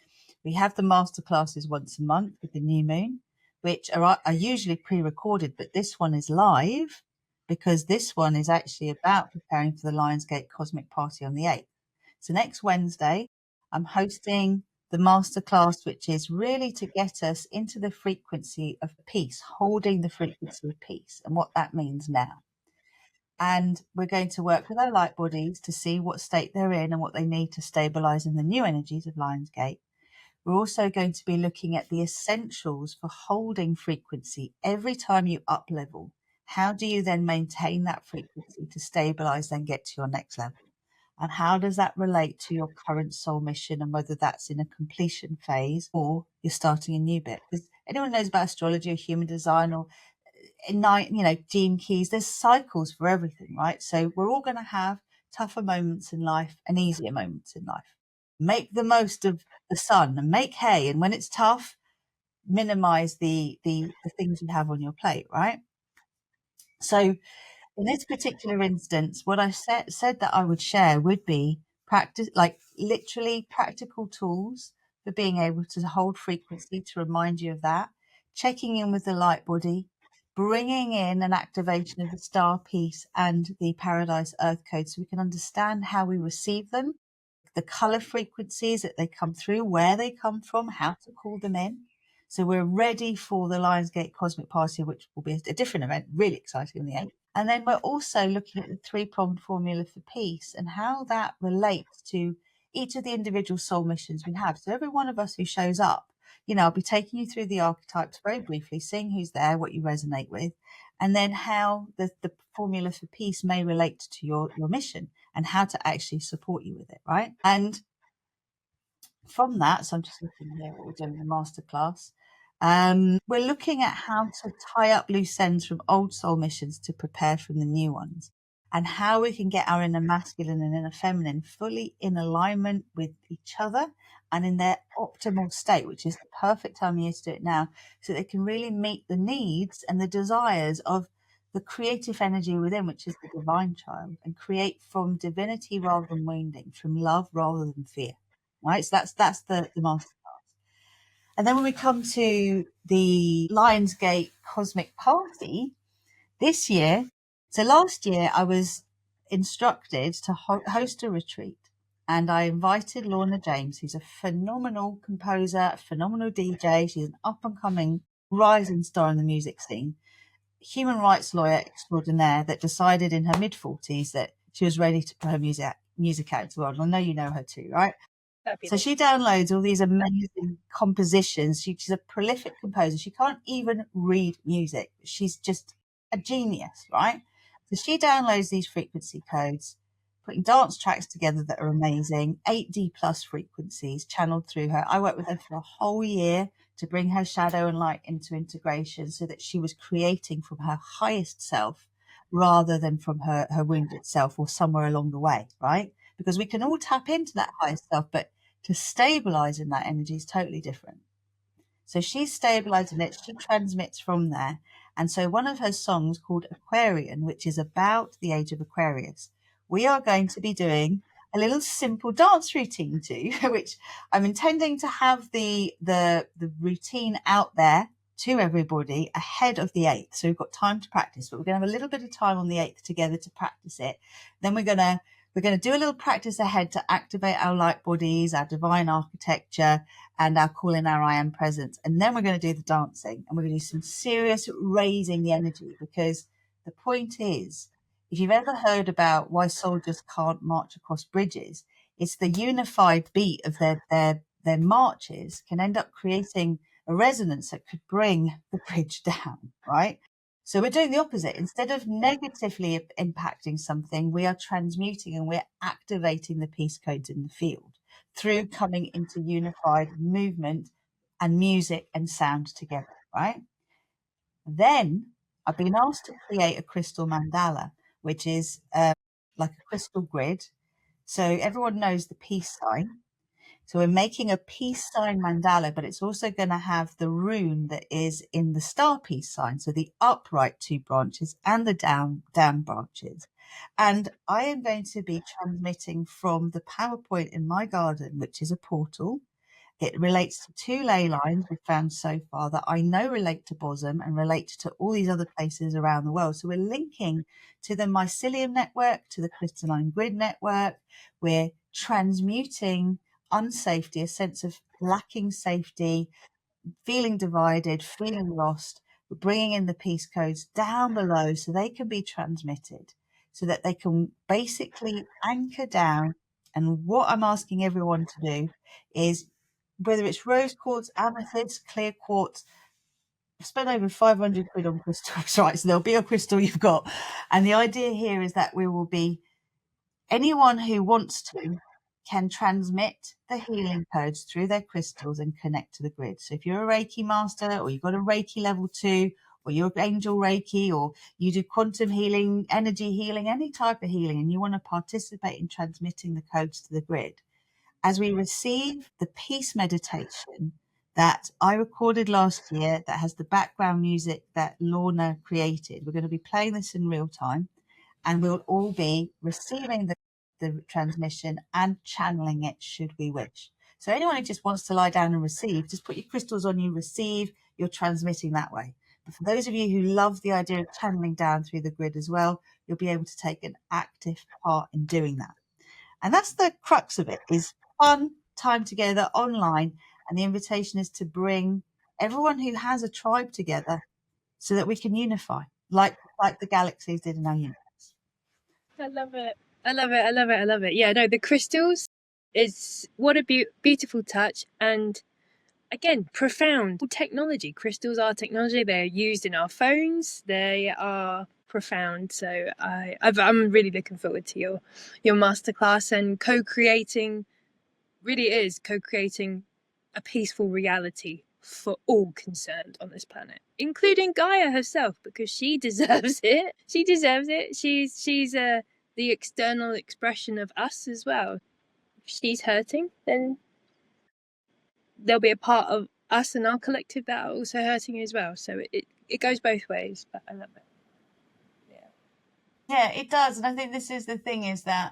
we have the masterclasses once a month with the new moon, which are usually pre-recorded, but this one is live because this one is actually about preparing for the LionsGate Cosmic Party on the 8th. So next Wednesday, I'm hosting the masterclass, which is really to get us into the frequency of peace, holding the frequency of peace, and what that means now. And we're going to work with our light bodies to see what state they're in and what they need to stabilize in the new energies of LionsGate. We're also going to be looking at the essentials for holding frequency every time you up level. How do you then maintain that frequency to stabilize and get to your next level? And how does that relate to your current soul mission, and whether that's in a completion phase or you're starting a new bit? Because anyone knows about astrology or human design or gene keys, there's cycles for everything, right? So we're all going to have tougher moments in life and easier moments in life. Make the most of the sun and make hay, and when it's tough, minimize the things you have on your plate, right? So in this particular instance, what I said that I would share would be practice, like literally practical tools for being able to hold frequency, to remind you of that, checking in with the light body, bringing in an activation of the StarPeace and the Paradise Earth code so we can understand how we receive them, the color frequencies that they come through, where they come from, how to call them in. So we're ready for the Lionsgate Cosmic Party, which will be a different event, really exciting in the end. And then we're also looking at the three-pronged formula for peace and how that relates to each of the individual soul missions we have. So every one of us who shows up, I'll be taking you through the archetypes very briefly, seeing who's there, what you resonate with, and then how the formula for peace may relate to your mission and how to actually support you with it, right? And from that, so I'm just looking here what we're doing in the masterclass. We're looking at how to tie up loose ends from old soul missions to prepare from the new ones, and how we can get our inner masculine and inner feminine fully in alignment with each other and in their optimal state, which is the perfect time of year to do it now, so they can really meet the needs and the desires of the creative energy within, which is the divine child, and create from divinity rather than wounding, from love rather than fear. Right, so that's the masterclass. And then when we come to the Lionsgate Cosmic Party this year, so last year I was instructed to host a retreat, and I invited Lorna James, who's a phenomenal composer, phenomenal DJ. She's an up and coming rising star in the music scene, human rights lawyer extraordinaire that decided in her mid-40s that she was ready to put her music out to the world. I know you know her too, right? So she downloads all these amazing compositions. She's a prolific composer. She can't even read music. She's just a genius, right? So she downloads these frequency codes, putting dance tracks together that are amazing, 8D plus frequencies channeled through her. I worked with her for a whole year to bring her shadow and light into integration so that she was creating from her highest self rather than from her wounded self or somewhere along the way, right? Because we can all tap into that higher self, but to stabilize in that energy is totally different. So she's stabilizing it, she transmits from there. And so one of her songs called Aquarian, which is about the age of Aquarius, we are going to be doing a little simple dance routine to, which I'm intending to have the routine out there to everybody ahead of the 8th. So we've got time to practice, but we're going to have a little bit of time on the 8th together to practice it. Then we're going to do a little practice ahead to activate our light bodies, our divine architecture, and our call in our I am presence. And then we're going to do the dancing, and we're going to do some serious raising the energy, because the point is, if you've ever heard about why soldiers can't march across bridges, it's the unified beat of their marches can end up creating a resonance that could bring the bridge down, right? So we're doing the opposite. Instead of negatively impacting something, we are transmuting and we're activating the peace codes in the field through coming into unified movement and music and sound together, right? Then I've been asked to create a crystal mandala, which is like a crystal grid. So everyone knows the peace sign. So we're making a peace sign mandala, but it's also going to have the rune that is in the StarPeace sign. So the upright 2 branches and the down branches. And I am going to be transmitting from the PowerPoint in my garden, which is a portal. It relates to 2 ley lines we've found so far that I know relate to bosom and relate to all these other places around the world. So we're linking to the mycelium network, to the crystalline grid network. We're transmuting unsafety, a sense of lacking safety, feeling divided, feeling lost. We're bringing in the peace codes down below so they can be transmitted, so that they can basically anchor down. And what I'm asking everyone to do is, whether it's rose quartz, amethyst, clear quartz, spend over 500 quid on crystals, right? So there'll be a crystal you've got. And the idea here is that we will be, anyone who wants to can transmit the healing codes through their crystals and connect to the grid. So if you're a Reiki master, or you've got a Reiki level 2, or you're angel Reiki, or you do quantum healing, energy healing, any type of healing, and you want to participate in transmitting the codes to the grid, as we receive the peace meditation that I recorded last year, that has the background music that Lorna created, we're going to be playing this in real time, and we'll all be receiving the transmission and channeling it should we wish. So anyone who just wants to lie down and receive, just put your crystals on, you receive, you're transmitting that way. But for those of you who love the idea of channeling down through the grid as well, you'll be able to take an active part in doing that. And that's the crux of it, is fun time together online. And the invitation is to bring everyone who has a tribe together so that we can unify, like the galaxies did in our universe. I love it. I love it. I love it. I love it. Yeah, no, the crystals is what a beautiful touch. And again, profound technology. Crystals are technology. They're used in our phones. They are profound. So I'm really looking forward to your masterclass, and co-creating, really is co-creating a peaceful reality for all concerned on this planet, including Gaia herself, because she deserves it. She deserves it. She's the external expression of us as well. If she's hurting, then there'll be a part of us and our collective that are also hurting as well. So it goes both ways, but I love it. Yeah, it does. And I think this is the thing, is that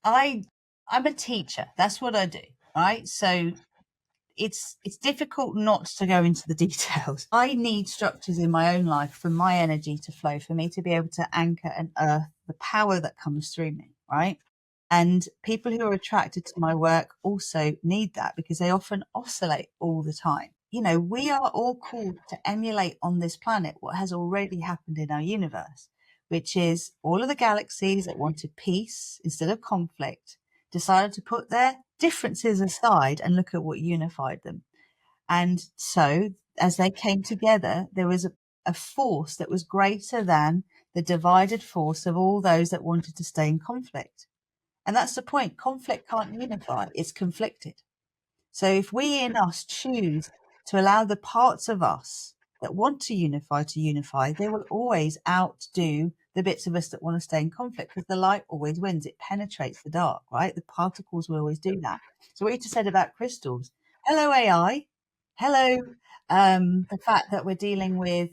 I'm a teacher. That's what I do, right? So it's difficult not to go into the details. I need structures in my own life for my energy to flow, for me to be able to anchor and earth the power that comes through me, right? And people who are attracted to my work also need that, because they often oscillate all the time. You know, we are all called to emulate on this planet what has already happened in our universe, which is all of the galaxies that wanted peace instead of conflict decided to put their differences aside and look at what unified them. And so as they came together, there was a force that was greater than the divided force of all those that wanted to stay in conflict. And that's the point. Conflict can't unify, it's conflicted. So if we in us choose to allow the parts of us that want to unify, they will always outdo the bits of us that want to stay in conflict, because the light always wins. It penetrates the dark, right? The particles will always do that. So what you just said about crystals, hello AI, hello the fact that we're dealing with,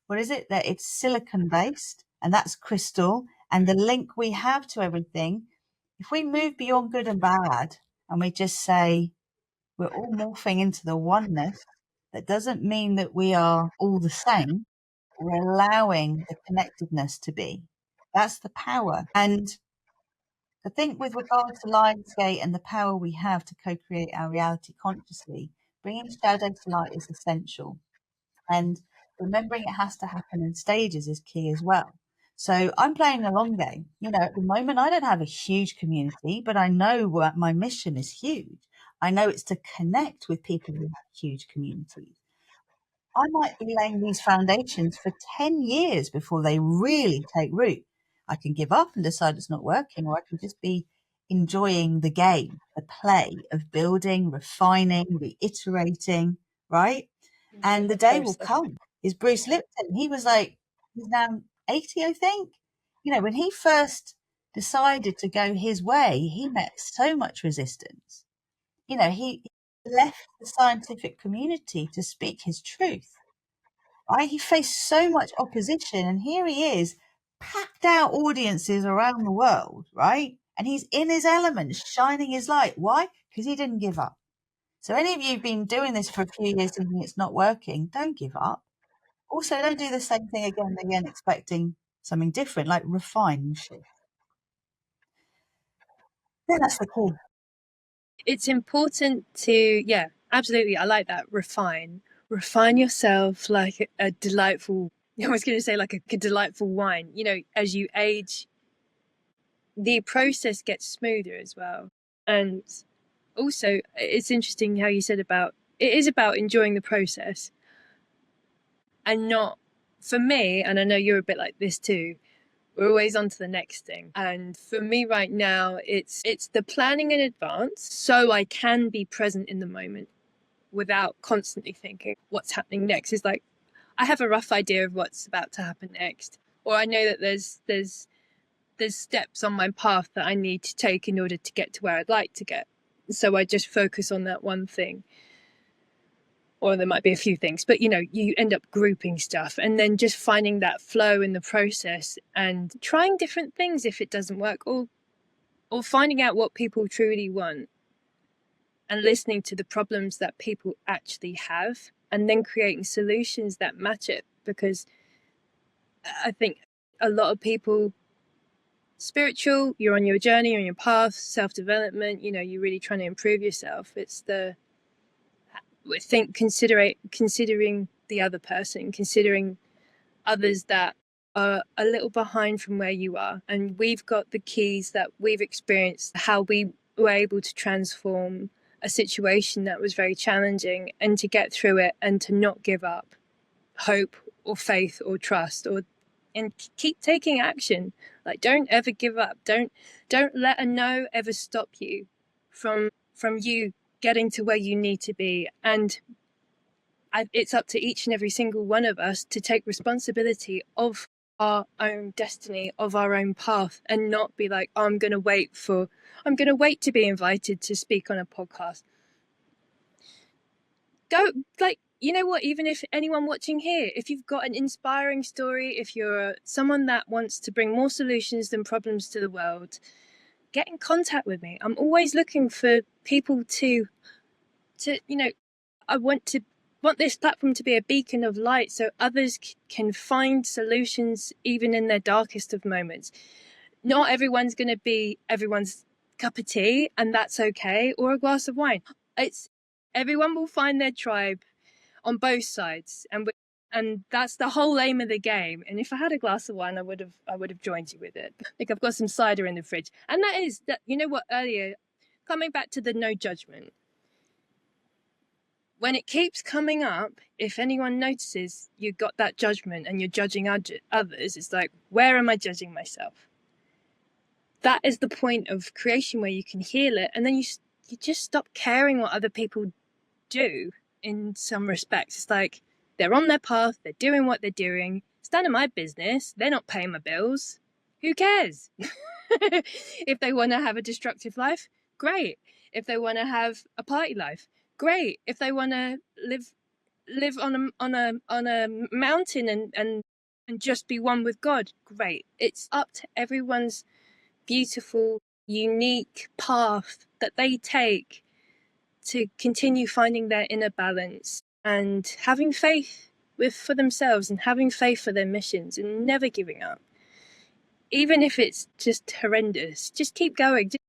what is it, that it's silicon based, and that's crystal, and the link we have to everything. If we move beyond good and bad and we just say we're all morphing into the oneness, that doesn't mean that we are all the same. We're allowing the connectedness to be. That's the power. And I think with regards to LionsGate and the power we have to co-create our reality consciously, bringing shadow to light is essential. And remembering it has to happen in stages is key as well. So I'm playing the long game. You know, at the moment, I don't have a huge community, but I know what my mission is huge. I know it's to connect with people who have huge communities. I might be laying these foundations for 10 years before they really take root. I can give up and decide it's not working, or I can just be enjoying the game, the play of building, refining, reiterating, right? And the day will come. Is Bruce Lipton. He was like, he's now 80, I think. You know, when he first decided to go his way, he met so much resistance. you know, he left the scientific community to speak his truth. Right? He faced so much opposition, and here he is, packed out audiences around the world, right? And he's in his element, shining his light. Why? Because he didn't give up. So any of you who've been doing this for a few years thinking it's not working, don't give up. Also, don't do the same thing again and again, expecting something different, like refine and shift. I think that's the key. It's important to, yeah, absolutely. I like that. Refine yourself like a delightful, I was going to say like a delightful wine. You know, as you age, the process gets smoother as well. And also, it's interesting how you said about, it is about enjoying the process and not, for me, and I know you're a bit like this too, we're always on to the next thing. And for me right now, it's the planning in advance so I can be present in the moment without constantly thinking what's happening next. Is like I have a rough idea of what's about to happen next, or I know that there's steps on my path that I need to take in order to get to where I'd like to get. So I just focus on that one thing. Or there might be a few things, but you know, you end up grouping stuff and then just finding that flow in the process and trying different things if it doesn't work, or finding out what people truly want and listening to the problems that people actually have and then creating solutions that match it. Because I think a lot of people, spiritual, you're on your journey, you're on your path, self-development, you know, you're really trying to improve yourself. It's the, I think, considering the other person, considering others that are a little behind from where you are. And we've got the keys that we've experienced, how we were able to transform a situation that was very challenging and to get through it and to not give up hope or faith or trust, or and keep taking action. Like, don't ever give up. Don't let a no ever stop you from you getting to where you need to be. And it's up to each and every single one of us to take responsibility of our own destiny, of our own path, and not be like, oh, I'm going to wait to be invited to speak on a podcast. Go, like, you know what, even if anyone watching here, if you've got an inspiring story, if you're someone that wants to bring more solutions than problems to the world, get in contact with me. I'm always looking for people to you know, I want this platform to be a beacon of light so others can find solutions even in their darkest of moments. Not everyone's going to be everyone's cup of tea, and that's okay, or a glass of wine. It's everyone will find their tribe on both sides, and that's the whole aim of the game. And if I had a glass of wine, I would have joined you with it. Like, I've got some cider in the fridge, and that is that. You know what? Earlier, coming back to the no judgment. When it keeps coming up, if anyone notices you got that judgment and you're judging others, it's like, where am I judging myself? That is the point of creation, where you can heal it, and then you just stop caring what other people do. In some respects, it's like, they're on their path, they're doing what they're doing. It's none of my business. They're not paying my bills. Who cares? If they want to have a destructive life, great. If they want to have a party life, great. If they want to live on a mountain and just be one with God, great. It's up to everyone's beautiful, unique path that they take to continue finding their inner balance and having faith for themselves and having faith for their missions and never giving up. Even if it's just horrendous, just keep going. Just,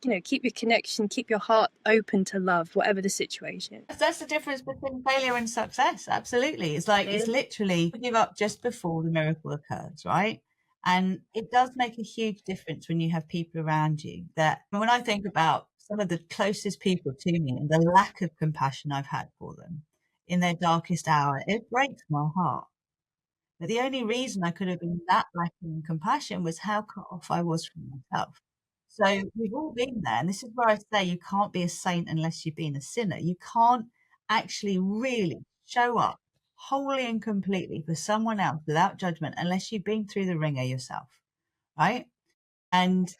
you know, keep your connection, keep your heart open to love, whatever the situation. That's the difference between failure and success. Absolutely. It's like, it's literally give up just before the miracle occurs, right? And it does make a huge difference when you have people around you that, when I think about some of the closest people to me and the lack of compassion I've had for them in their darkest hour, it breaks my heart. But the only reason I could have been that lacking in compassion was how cut off I was from myself. So we've all been there. And this is where I say you can't be a saint unless you've been a sinner. You can't actually really show up wholly and completely for someone else without judgment unless you've been through the ringer yourself, right? And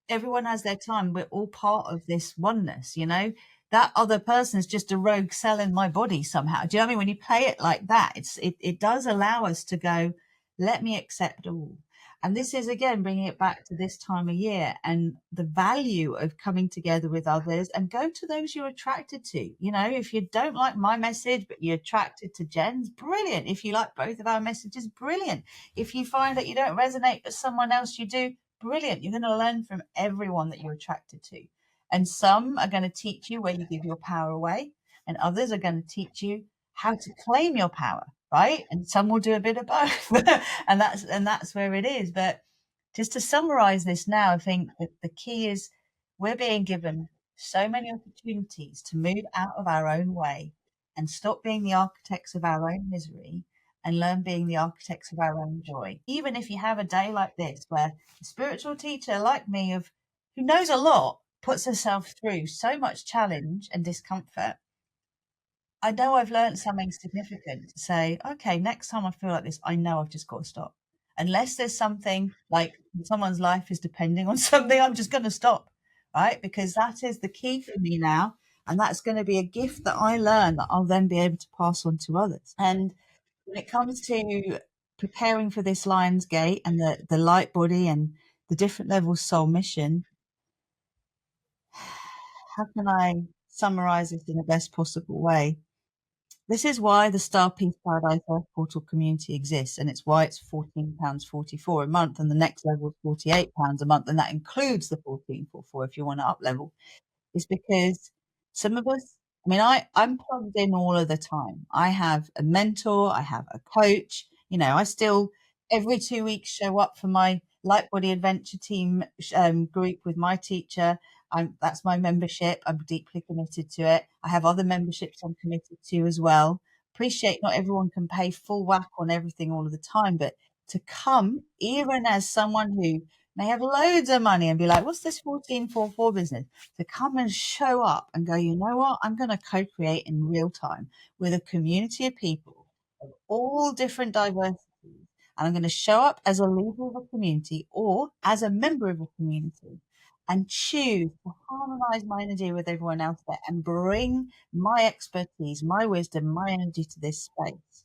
everyone has their time. We're all part of this oneness, you know? that other person is just a rogue cell in my body somehow. Do you know what I mean? When you play it like that, it does allow us to go, let me accept all. And this is, again, bringing it back to this time of year and the value of coming together with others, and go to those you're attracted to. You know, if you don't like my message, but you're attracted to Jen's, brilliant. If you like both of our messages, brilliant. If you find that you don't resonate, but someone else you do, brilliant. You're going to learn from everyone that you're attracted to. And some are going to teach you where you give your power away, and others are going to teach you how to claim your power. Right. And some will do a bit of both. and that's where it is. But just to summarize this now, I think that the key is we're being given so many opportunities to move out of our own way and stop being the architects of our own misery and learn being the architects of our own joy. Even if you have a day like this, where a spiritual teacher like me, who knows a lot, puts herself through so much challenge and discomfort, I know I've learned something significant to say, okay, next time I feel like this, I know I've just got to stop. Unless there's something like someone's life is depending on something, I'm just going to stop, right? Because that is the key for me now. And that's going to be a gift that I learn that I'll then be able to pass on to others. And when it comes to preparing for this LionsGate and the light body and the different levels soul mission, how can I summarize this in the best possible way? This is why the StarPeace Paradise Earth Portal community exists, and it's why it's £14.44 a month, and the next level is £48 a month, and that includes the 14.44 if you want to up level. Is because some of us, I mean, I'm plugged in all of the time. I have a mentor, I have a coach, you know, I still every 2 weeks show up for my Light Body Adventure team group with my teacher. That's my membership. I'm deeply committed to it. I have other memberships I'm committed to as well. Appreciate not everyone can pay full whack on everything all of the time, but to come, even as someone who may have loads of money and be like, what's this 1444 business? To come and show up and go, you know what? I'm going to co-create in real time with a community of people of all different diversities. And I'm going to show up as a leader of a community or as a member of a community and choose to harmonize my energy with everyone else there and bring my expertise, my wisdom, my energy to this space.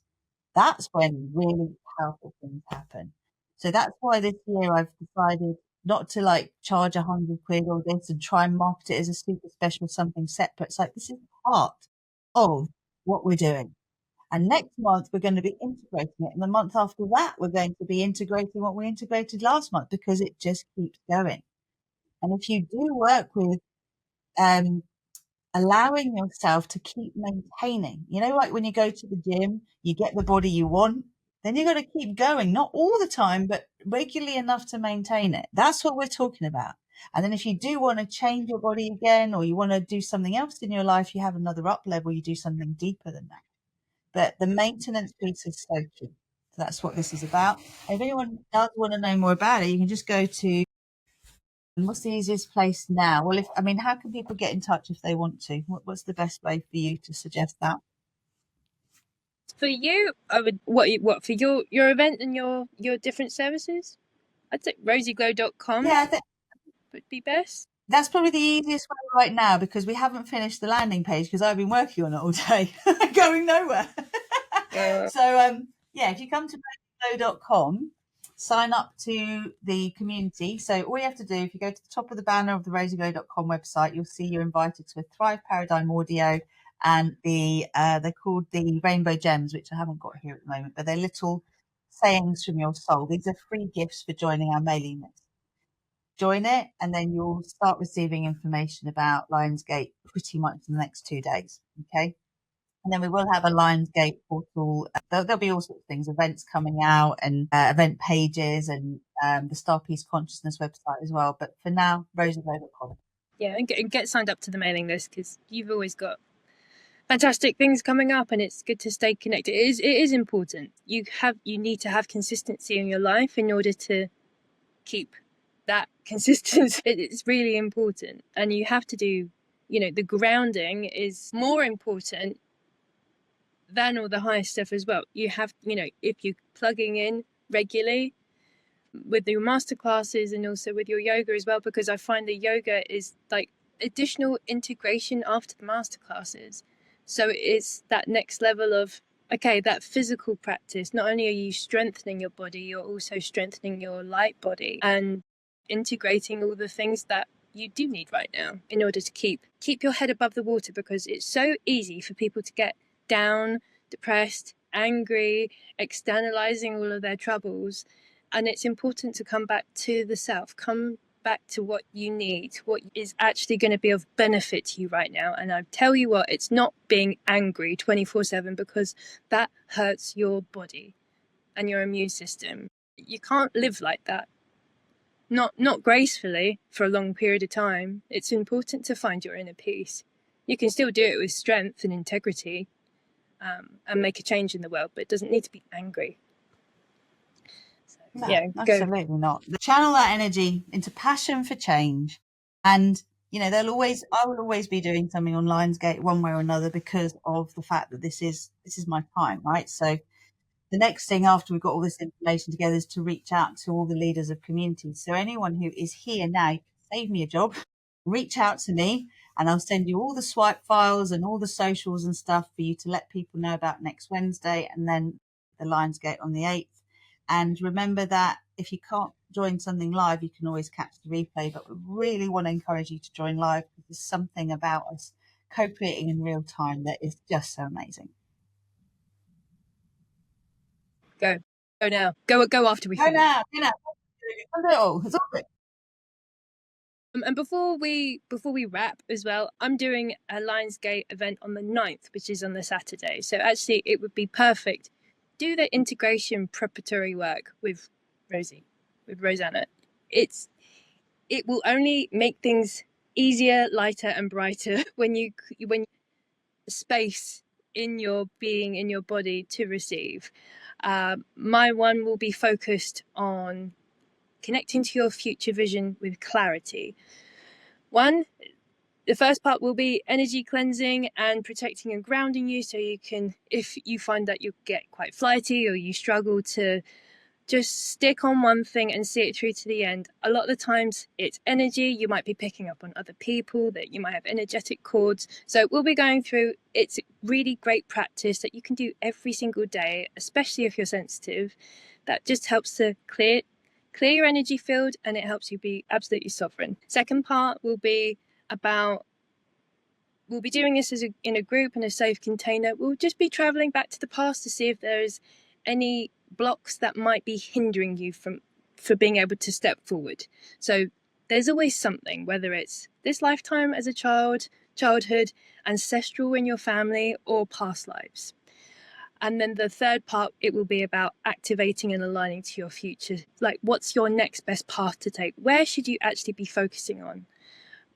That's when really powerful things happen. So that's why this year I've decided not to like charge £100 or this and try and market it as a super special something separate. It's like, this is part of what we're doing. And next month we're going to be integrating it. And the month after that, we're going to be integrating what we integrated last month, because it just keeps going. And if you do work with allowing yourself to keep maintaining, you know, like when you go to the gym, you get the body you want, then you got to keep going, not all the time, but regularly enough to maintain it. That's what we're talking about. And then if you do want to change your body again, or you want to do something else in your life, you have another up level, you do something deeper than that. But the maintenance piece is so key. So that's what this is about. If anyone does want to know more about it, you can just go to, what's the easiest place now? Well, how can people get in touch if they want to? What's the best way for you to suggest that? For you, I would what for your event and your different services? I'd say RozyGlow.com would be best. That's probably the easiest way right now, because we haven't finished the landing page because I've been working on it all day, going nowhere. So if you come to RozyGlow.com, sign up to the community. So all you have to do, if you go to the top of the banner of the RozyGlow.com website, you'll see you're invited to a Thrive Paradigm audio, and they're called the Rainbow Gems, which I haven't got here at the moment, but they're little sayings from your soul. These are free gifts for joining our mailing list. Join it, and then you'll start receiving information about LionsGate pretty much in the next 2 days. Okay. And then we will have a LionsGate portal. There'll be all sorts of things, events coming out, and event pages, and the StarPeace Consciousness website as well. But for now, RozyGlow.com. Yeah, and get signed up to the mailing list, because you've always got fantastic things coming up, and it's good to stay connected. It is important. You need to have consistency in your life in order to keep that consistency. It's really important, and you have to do, the grounding is more important than all the high stuff as well. You have, if you're plugging in regularly with your masterclasses and also with your yoga as well, because I find the yoga is like additional integration after the masterclasses. So it's that next level of, okay, that physical practice. Not only are you strengthening your body, you're also strengthening your light body and integrating all the things that you do need right now in order to keep your head above the water, because it's so easy for people to get down, depressed, angry, externalizing all of their troubles. And it's important to come back to the self, come back to what you need, what is actually going to be of benefit to you right now. And I tell you what, it's not being angry 24/7, because that hurts your body and your immune system. You can't live like that. Not gracefully for a long period of time. It's important to find your inner peace. You can still do it with strength and integrity, and make a change in the world, but it doesn't need to be angry. So, no, yeah, absolutely not. Channel that energy into passion for change. And you know, I will always be doing something on LionsGate one way or another, because of the fact that this is my time, right? So the next thing after we've got all this information together is to reach out to all the leaders of communities. So anyone who is here now, save me a job, reach out to me, and I'll send you all the swipe files and all the socials and stuff for you to let people know about next Wednesday, and then the LionsGate on the 8th. And remember that if you can't join something live, you can always catch the replay, but we really want to encourage you to join live, because there's something about us co-creating in real time that is just so amazing. Go now. Go after we finish. Go now. It's all good. And before we wrap as well, I'm doing a LionsGate event on the 9th, which is on the Saturday. So actually it would be perfect. Do the integration preparatory work with Rosy, with Rosanna. It will only make things easier, lighter and brighter when you space in your being, in your body to receive. My one will be focused on connecting to your future vision with clarity. The first part will be energy cleansing and protecting and grounding you, so you can, if you find that you get quite flighty or you struggle to just stick on one thing and see it through to the end. A lot of the times it's energy. You might be picking up on other people, that you might have energetic cords. So we'll be going through, it's really great practice that you can do every single day, especially if you're sensitive. That just helps to clear your energy field, and it helps you be absolutely sovereign. Second part will be about, we'll be doing this in a group in a safe container. We'll just be traveling back to the past to see if there is any blocks that might be hindering you for being able to step forward. So there's always something, whether it's this lifetime as a childhood, ancestral in your family, or past lives. And then the third part, it will be about activating and aligning to your future. Like, what's your next best path to take? Where should you actually be focusing on?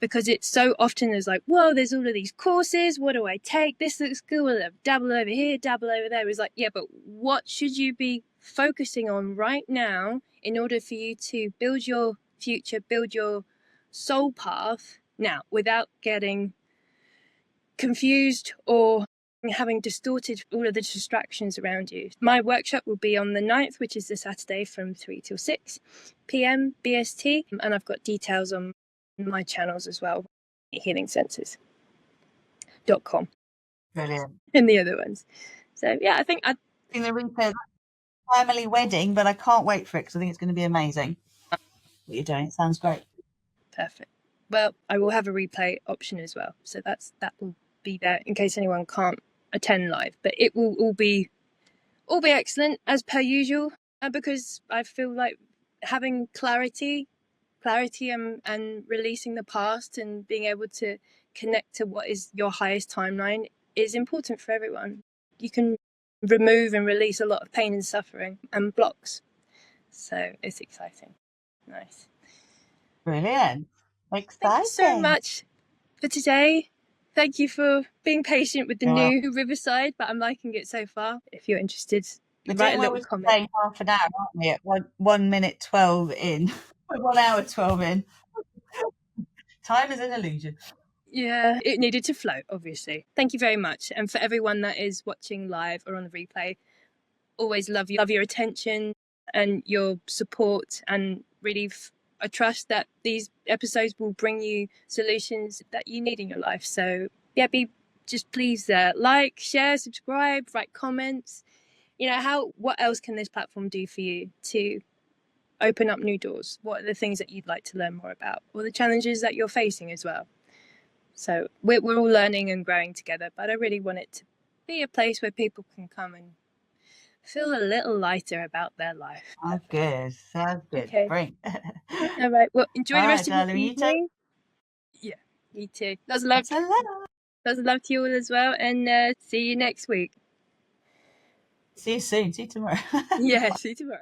Because it's so often is like, whoa, there's all of these courses. What do I take? This looks cool. I'll dabble over here, dabble over there. It's like, yeah, but what should you be focusing on right now in order for you to build your future, build your soul path now, without getting confused or having distorted all of the distractions around you? My workshop will be on the 9th, which is the Saturday, from 3 till 6 p.m. BST. And I've got details on my channels as well, healingsenses.com. Brilliant. And the other ones. So yeah, I think the replay family wedding, but I can't wait for it, because I think it's going to be amazing what you're doing. It sounds great. Perfect. Well, I will have a replay option as well, so that will be there in case anyone can't attend live, but it will all be excellent as per usual, because I feel like having clarity and releasing the past and being able to connect to what is your highest timeline is important for everyone. You can remove and release a lot of pain and suffering and blocks. So it's exciting. Nice. Brilliant. Exciting. Thank you so much for today. Thank you for being patient with the new Riverside, but I'm liking it so far. If you're interested, write a little comment. We're half an hour, aren't we? At 1 minute 12 in. 1 hour 12 in. Time is an illusion. Yeah, it needed to flow, obviously. Thank you very much. And for everyone that is watching live or on the replay, always love your attention and your support, and really I trust that these episodes will bring you solutions that you need in your life. So yeah, just please like, share, subscribe, write comments. What else can this platform do for you to open up new doors? What are the things that you'd like to learn more about, or the challenges that you're facing as well? So we're all learning and growing together, but I really want it to be a place where people can come and feel a little lighter about their life. Oh, good. Sounds good. Okay. Great. All right. Well, enjoy the rest of your darling, evening. Yeah, me too. Lots of love. Lots of love to you all as well, and see you next week. See you soon. See you tomorrow. Yeah, see you tomorrow.